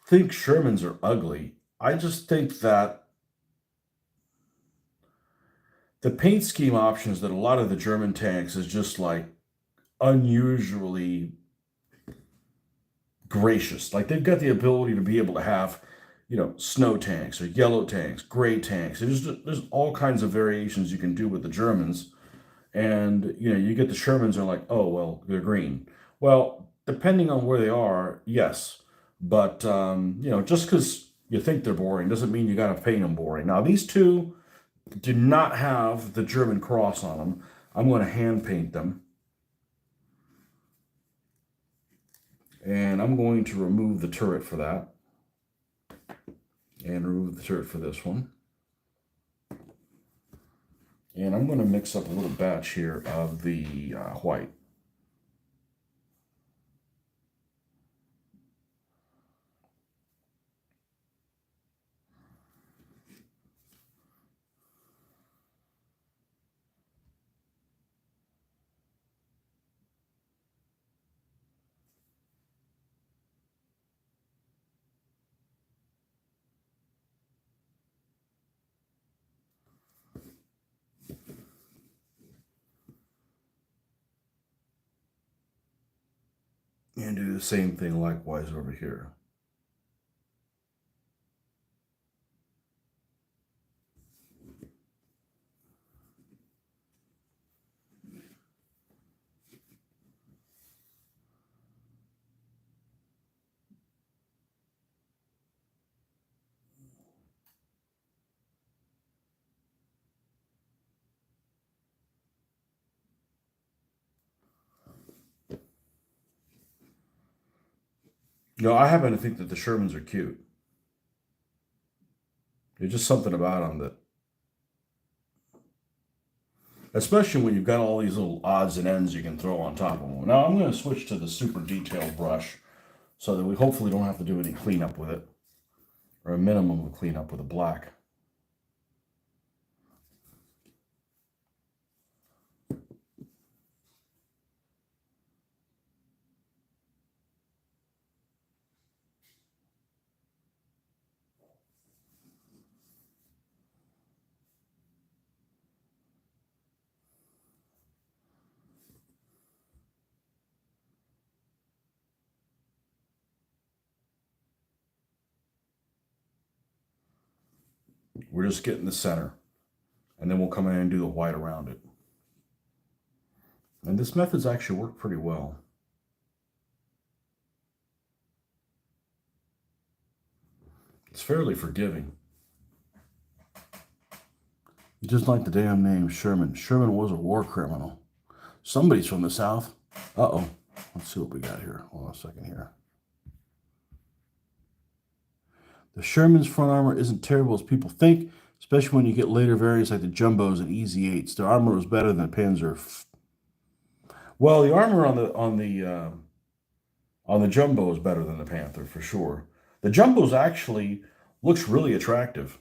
think Shermans are ugly. I just think that the paint scheme options that a lot of the German tanks is just like unusually gracious. Like they've got the ability to be able to have, you know, snow tanks or yellow tanks, gray tanks. There's all kinds of variations you can do with the Germans. And, you know, you get the Shermans are like, oh, well, they're green. Well, depending on where they are, yes. But, you know, just because you think they're boring doesn't mean you got to paint them boring. Now, these two do not have the German cross on them. I'm going to hand paint them. And I'm going to remove the turret for that. And remove the turret for this one. And I'm going to mix up a little batch here of the white. And do the same thing likewise over here. You know, I happen to think that the Shermans are cute. There's just something about them that, especially when you've got all these little odds and ends you can throw on top of them. Now I'm going to switch to the super detailed brush so that we hopefully don't have to do any cleanup with it, or a minimum of cleanup with a black. We're just getting the center, and then we'll come in and do the white around it. And this method's actually worked pretty well. It's fairly forgiving. Just like the damn name Sherman. Sherman was a war criminal. Somebody's from the South. Uh-oh. Let's see what we got here. Hold on a second here. The Sherman's front armor isn't terrible as people think, especially when you get later variants like the Jumbos and Easy 8s. Their armor was better than Panzer. Well, the armor on the Jumbo is better than the Panther for sure. The Jumbo's actually looks really attractive.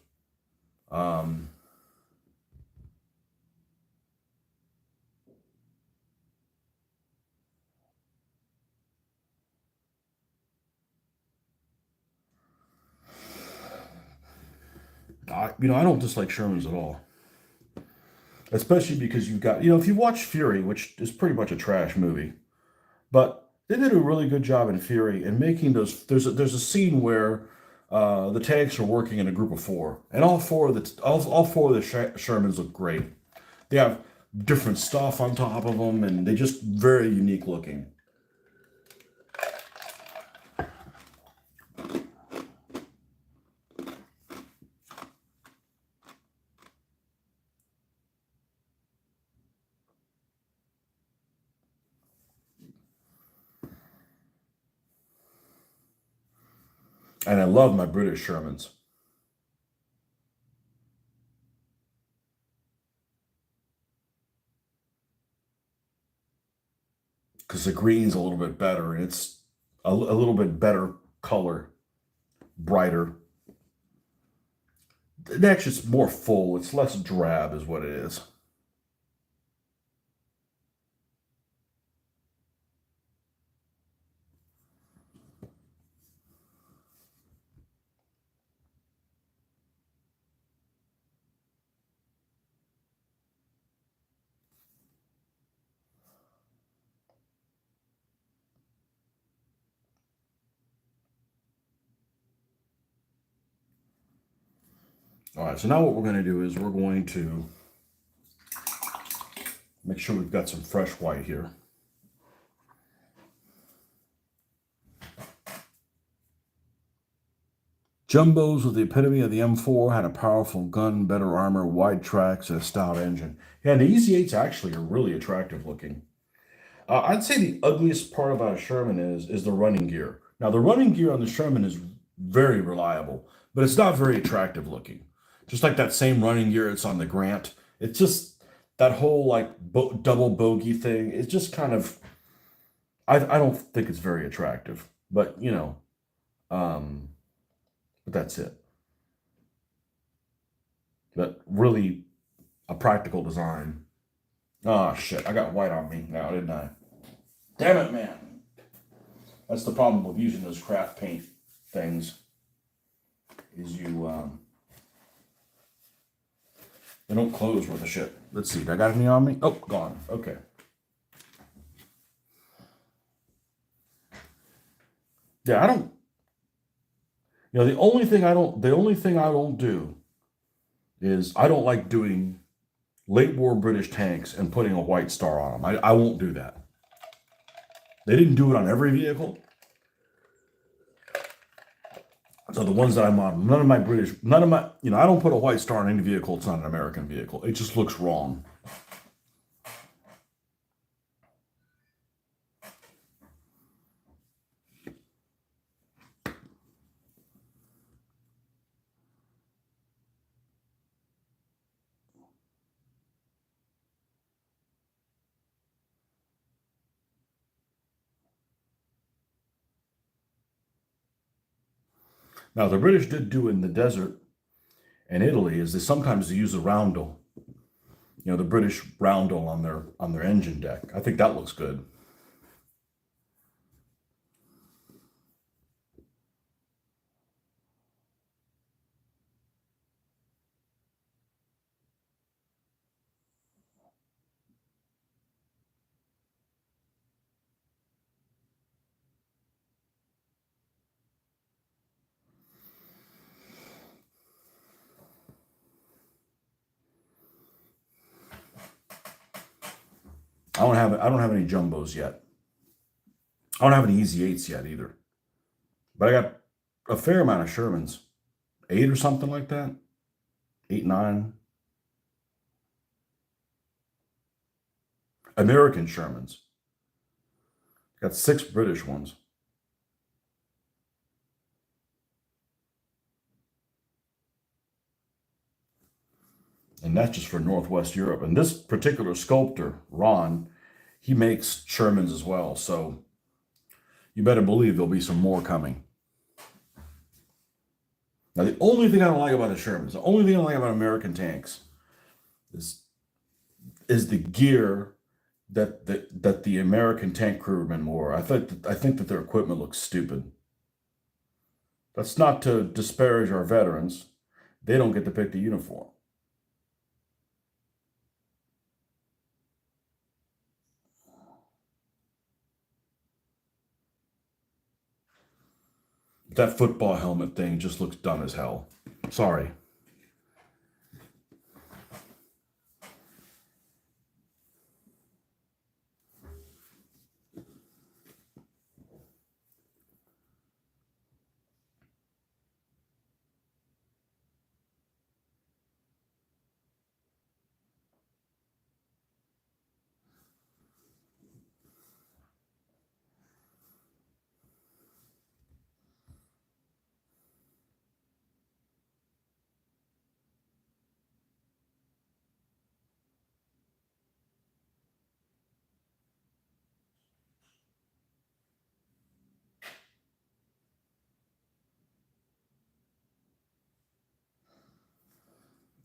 I don't dislike Shermans at all, especially because you've got, if you watch Fury, which is pretty much a trash movie, but they did a really good job in Fury in making those. There's a scene where the tanks are working in a group of four, and all four of the Shermans look great. They have different stuff on top of them, and they're just very unique looking. And I love my British Shermans. Because the green's a little bit better, and it's a little bit better color, brighter. It's just more full. It's less drab is what it is. All right, so now what we're going to do is we're going to make sure we've got some fresh white here. Jumbos were the epitome of the M4, had a powerful gun, better armor, wide tracks, and a stout engine. Yeah, and the Easy 8s actually are really attractive looking. I'd say the ugliest part about a Sherman is the running gear. Now, the running gear on the Sherman is very reliable, but it's not very attractive looking. Just like that same running gear it's on the Grant. It's just that whole like double bogey thing. It's just kind of, I don't think it's very attractive, but but that's it. But really a practical design. Oh shit, I got white on me now, didn't I? Damn it, man. That's the problem with using those craft paint things. Is they don't close worth a shit. Let's see, did I got any on me? Oh, gone. Okay. Yeah, I don't. The only thing I don't do is I don't like doing late war British tanks and putting a white star on them. I won't do that. They didn't do it on every vehicle. So the ones that I'm on, I don't put a white star on any vehicle. It's not an American vehicle. It just looks wrong. Now, the British did do in the desert and Italy is they sometimes use a roundel. You know, the British roundel on their engine deck. I think that looks good. I don't have any jumbos yet. I don't have any Easy 8s yet either. But I got a fair amount of Shermans. 8 or something like that. 8, 9. American Shermans. Got 6 British ones. And that's just for Northwest Europe. And this particular sculptor, Ron, he makes Shermans as well. So you better believe there'll be some more coming. Now, the only thing I don't like about the Shermans, the only thing I don't like about American tanks is the gear that the American tank crewmen wore. I think that their equipment looks stupid. That's not to disparage our veterans. They don't get to pick the uniform. That football helmet thing just looks dumb as hell. Sorry.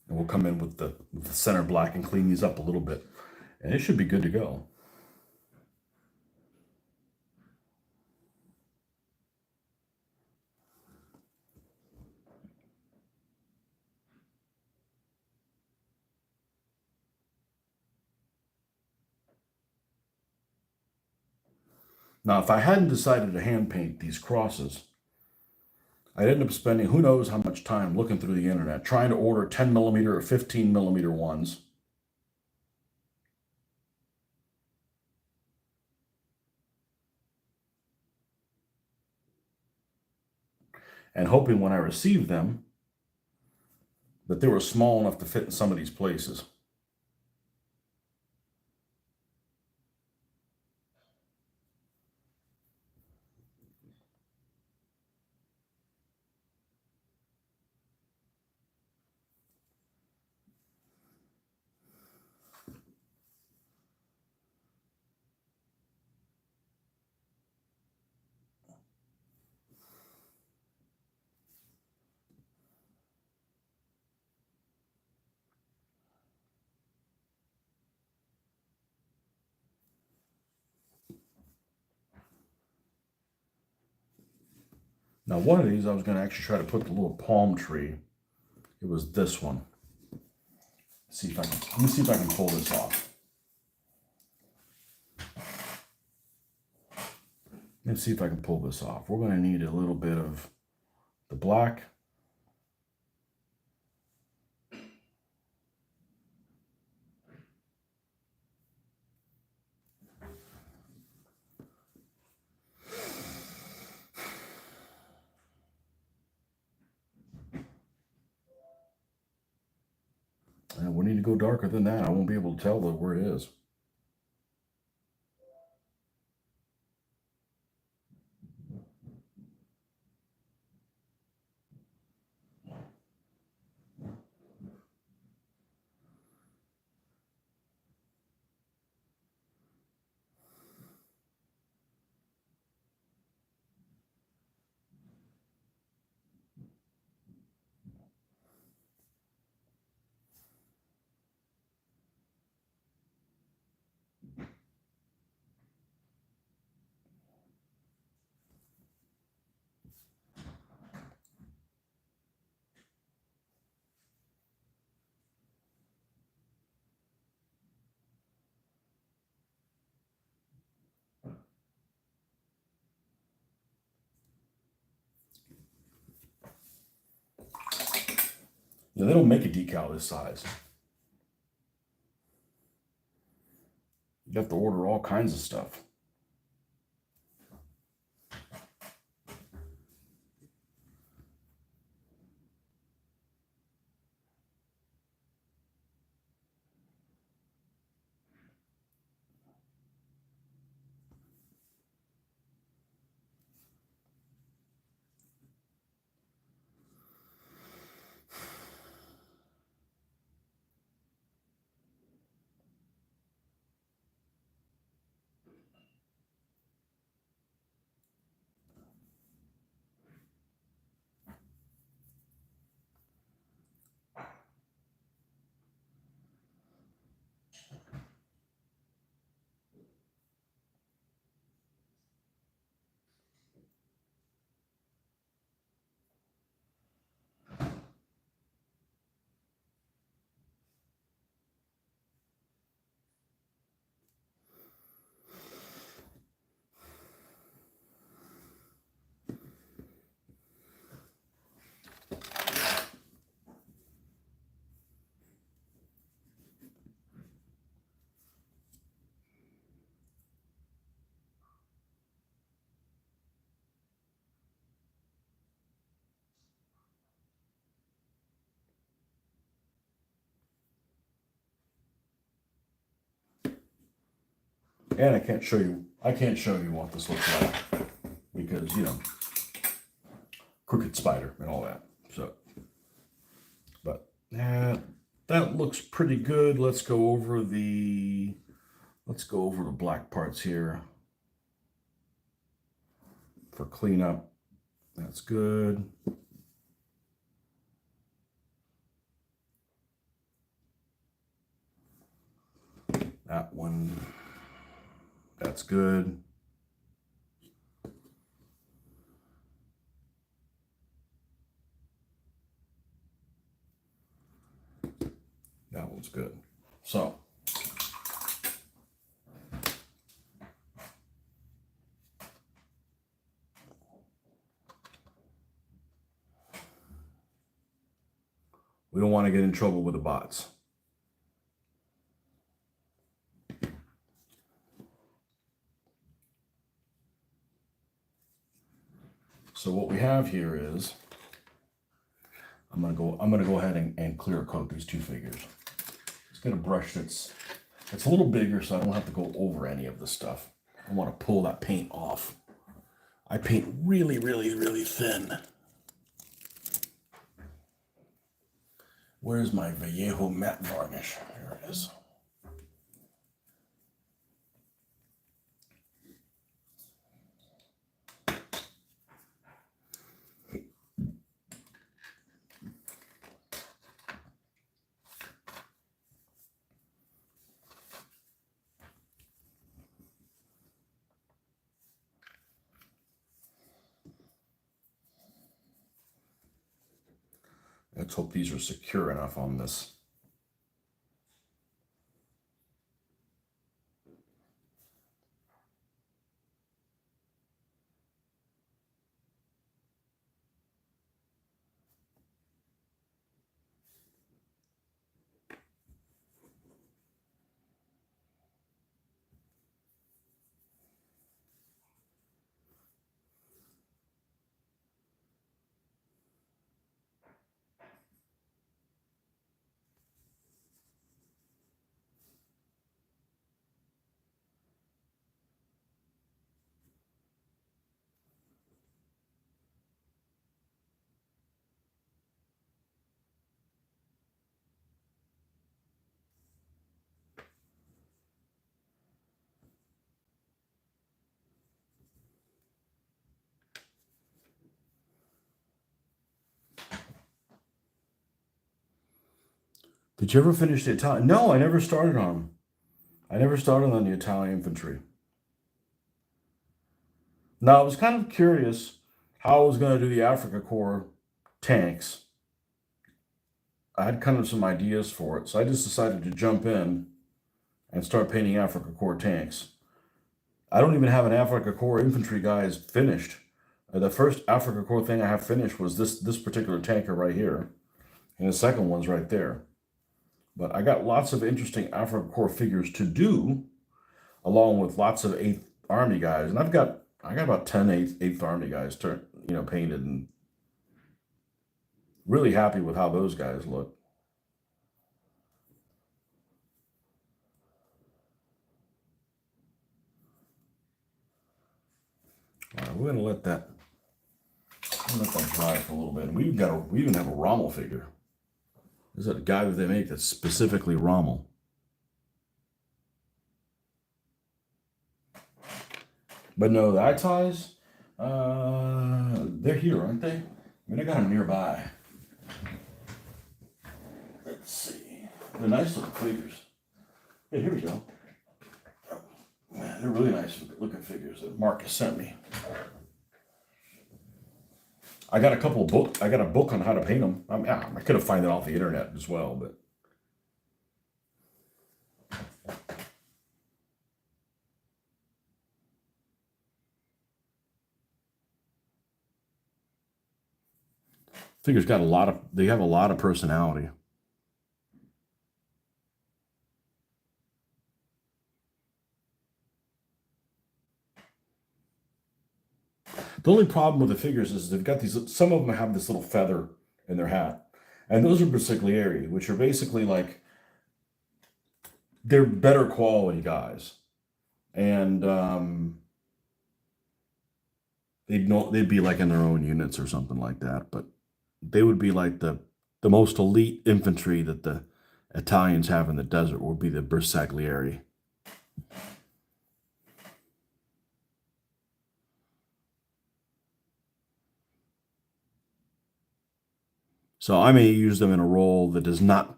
And we'll come in with the center black and clean these up a little bit. And it should be good to go. Now, if I hadn't decided to hand paint these crosses, I'd end up spending who knows how much time looking through the internet, trying to order 10 millimeter or 15 millimeter ones. And hoping when I received them that they were small enough to fit in some of these places. Now, one of these, I was going to actually try to put the little palm tree. It was this one. Let me see if I can pull this off. Let's see if I can pull this off. We're going to need a little bit of the black. And we need to go darker than that. I won't be able to tell where it is. Yeah, they don't make a decal this size. You have to order all kinds of stuff. And I can't show you what this looks like because, you know, crooked spider and all that. So, but that looks pretty good. Let's go over the black parts here for cleanup. That's good. That one, that's good. That one's good. So, we don't want to get in trouble with the bots. So what we have here is, I'm gonna go ahead and clear coat these two figures. Let's get a brush that's a little bigger so I don't have to go over any of the stuff. I want to pull that paint off. I paint really, really, really thin. Where's my Vallejo matte varnish? Here it is. Let's hope these are secure enough on this. Did you ever finish the Italian? No, I never started on them. I never started on the Italian infantry. Now, I was kind of curious how I was going to do the Africa Corps tanks. I had kind of some ideas for it, so I just decided to jump in and start painting Africa Corps tanks. I don't even have an Africa Corps infantry guys finished. The first Africa Corps thing I have finished was this particular tanker right here. And the second one's right there. But I got lots of interesting Afrika Korps figures to do, along with lots of 8th Army guys. And I got about 10 8th Army guys painted, and really happy with how those guys look. All right, we're gonna let that dry for a little bit. And we even have a Rommel figure. This is a guy that they make that's specifically Rommel. But no, the eye ties, they're here, aren't they? I mean, I got them nearby. Let's see. They're nice looking figures. Yeah, here we go. Man, they're really nice looking figures that Marcus sent me. I got a book on how to paint them. I could have found it off the internet as well, but figures they have a lot of personality. The only problem with the figures is they've got some of them have this little feather in their hat. And those are Bersaglieri, which are basically like, they're better quality guys. And they'd be like in their own units or something like that. But they would be like the most elite infantry that the Italians have in the desert would be the Bersaglieri. So I may use them in a role that they're not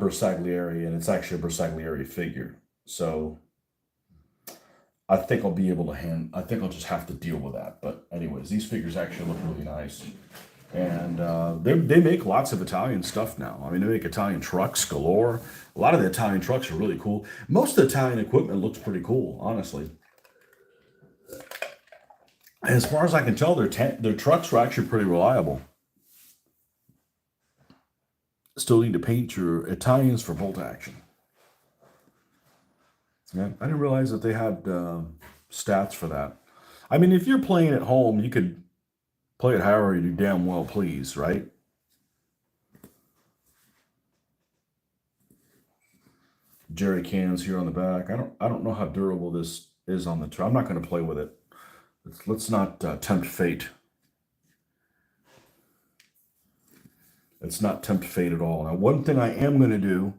Bersaglieri, and it's actually a Bersaglieri figure. So I think I'll be able to I think I'll just have to deal with that. But anyways, these figures actually look really nice. And they make lots of Italian stuff now. I mean, they make Italian trucks galore. A lot of the Italian trucks are really cool. Most of the Italian equipment looks pretty cool, honestly. And as far as I can tell, their trucks are actually pretty reliable. Still need to paint your Italians for bolt action. Yeah, I didn't realize that they had stats for that. I mean, if you're playing at home, you could play it however you damn well please, right? Jerry cans here on the back. I don't know how durable this is on the truck. I'm not going to play with it. Let's not tempt fate. Let's not tempt fate at all. Now, one thing I am going to do,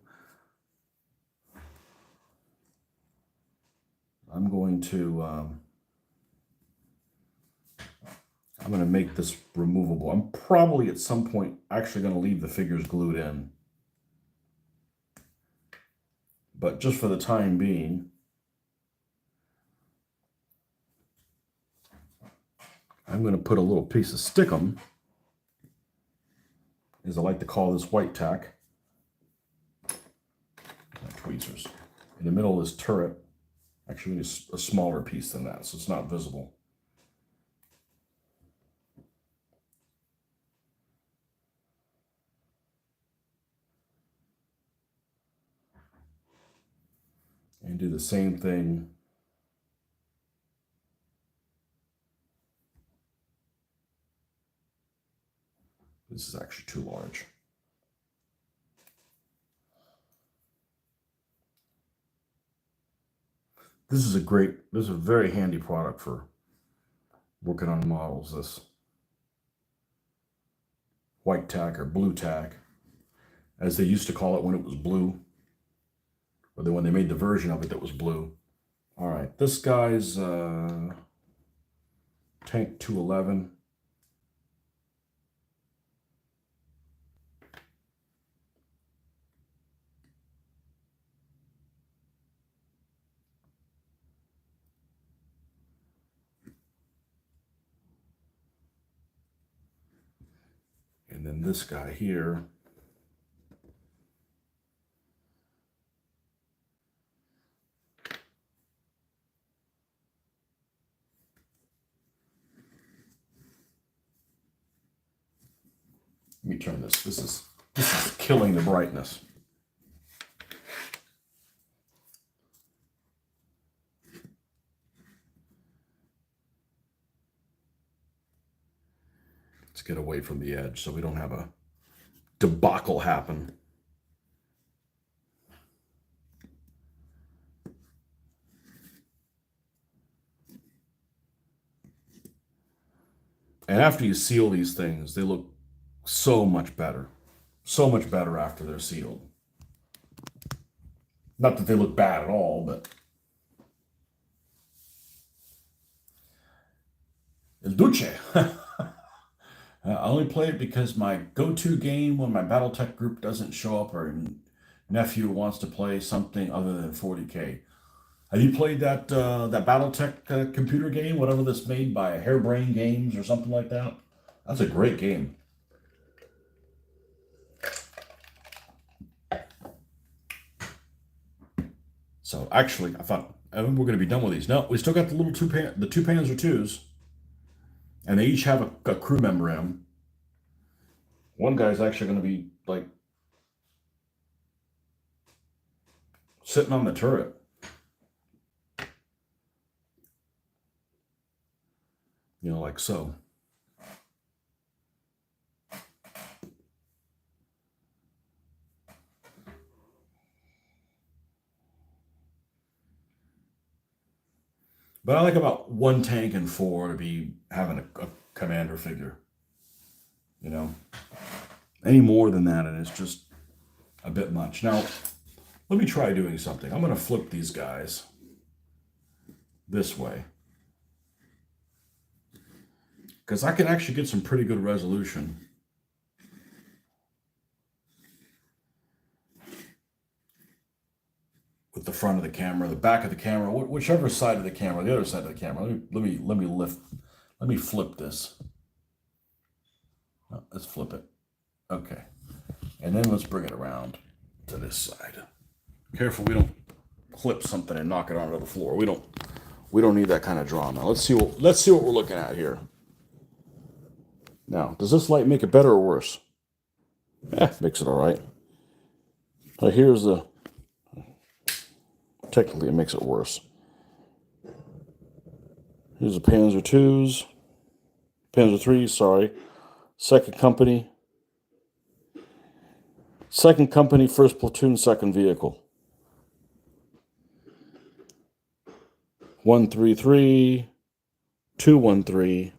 I'm going to make this removable. I'm probably at some point actually going to leave the figures glued in. But just for the time being, I'm going to put a little piece of stickum, as I like to call this, white tack. Tweezers. In the middle of this turret, actually we need a smaller piece than that, so it's not visible. And do the same thing this is actually too large. This is a very handy product for working on models, this white tack or blue tack, as they used to call it when it was blue, or when they made the version of it that was blue. All right, this guy's Tank 211. And then this guy here, Let me turn this. This is killing the brightness. Let's get away from the edge so we don't have a debacle happen. And after you seal these things, they look so much better. So much better after they're sealed. Not that they look bad at all, but El Duce. I only play it because my go-to game when my Battletech group doesn't show up or nephew wants to play something other than 40K. Have you played that Battletech computer game, whatever that's made by Hairbrain Games or something like that? That's a great game. So actually, I thought we're going to be done with these. No, we still got the little two Panzer IIs, and they each have a crew member in them. One guy's actually going to be like sitting on the turret. You know, like so. But I like about 1 tank and 4 to be having a commander figure. You know, any more than that, and it's just a bit much. Now, let me try doing something. I'm going to flip these guys this way, because I can actually get some pretty good resolution. With the front of the camera, the back of the camera, whichever side of the camera, the other side of the camera. Let me flip this. Oh, let's flip it. Okay. And then let's bring it around to this side. Careful we don't clip something and knock it onto the floor. We don't need that kind of drama. Let's see what we're looking at here. Now, does this light make it better or worse? Makes it all right. Now here's the... Technically, it makes it worse. Here's the Panzer IIs. Panzer IIIs, sorry. Second company, first platoon, second vehicle. 133, 213,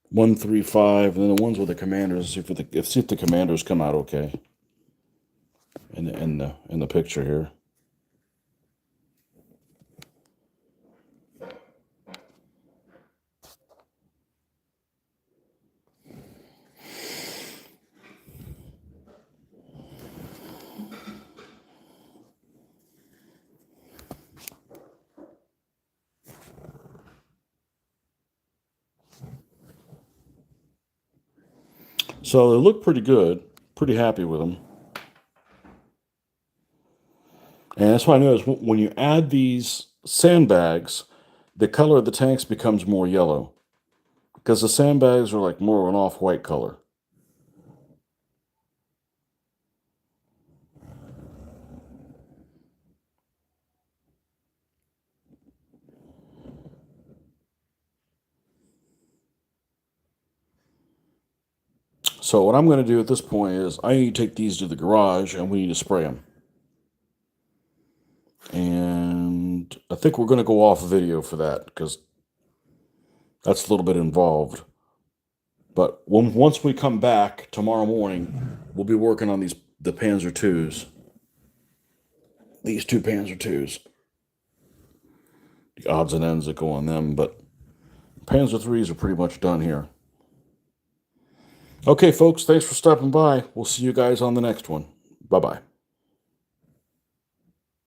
135, and then the ones with the commanders. See if the commanders come out okay. In the picture here. So they look pretty good. Pretty happy with them. And that's why I noticed when you add these sandbags, the color of the tanks becomes more yellow. Because the sandbags are like more of an off-white color. So what I'm going to do at this point is I need to take these to the garage and we need to spray them. And I think we're going to go off video for that because that's a little bit involved. But once we come back tomorrow morning, we'll be working on the Panzer IIs. These 2 Panzer IIs. The odds and ends that go on them, but Panzer IIIs are pretty much done here. Okay, folks, thanks for stopping by. We'll see you guys on the next one. Bye-bye.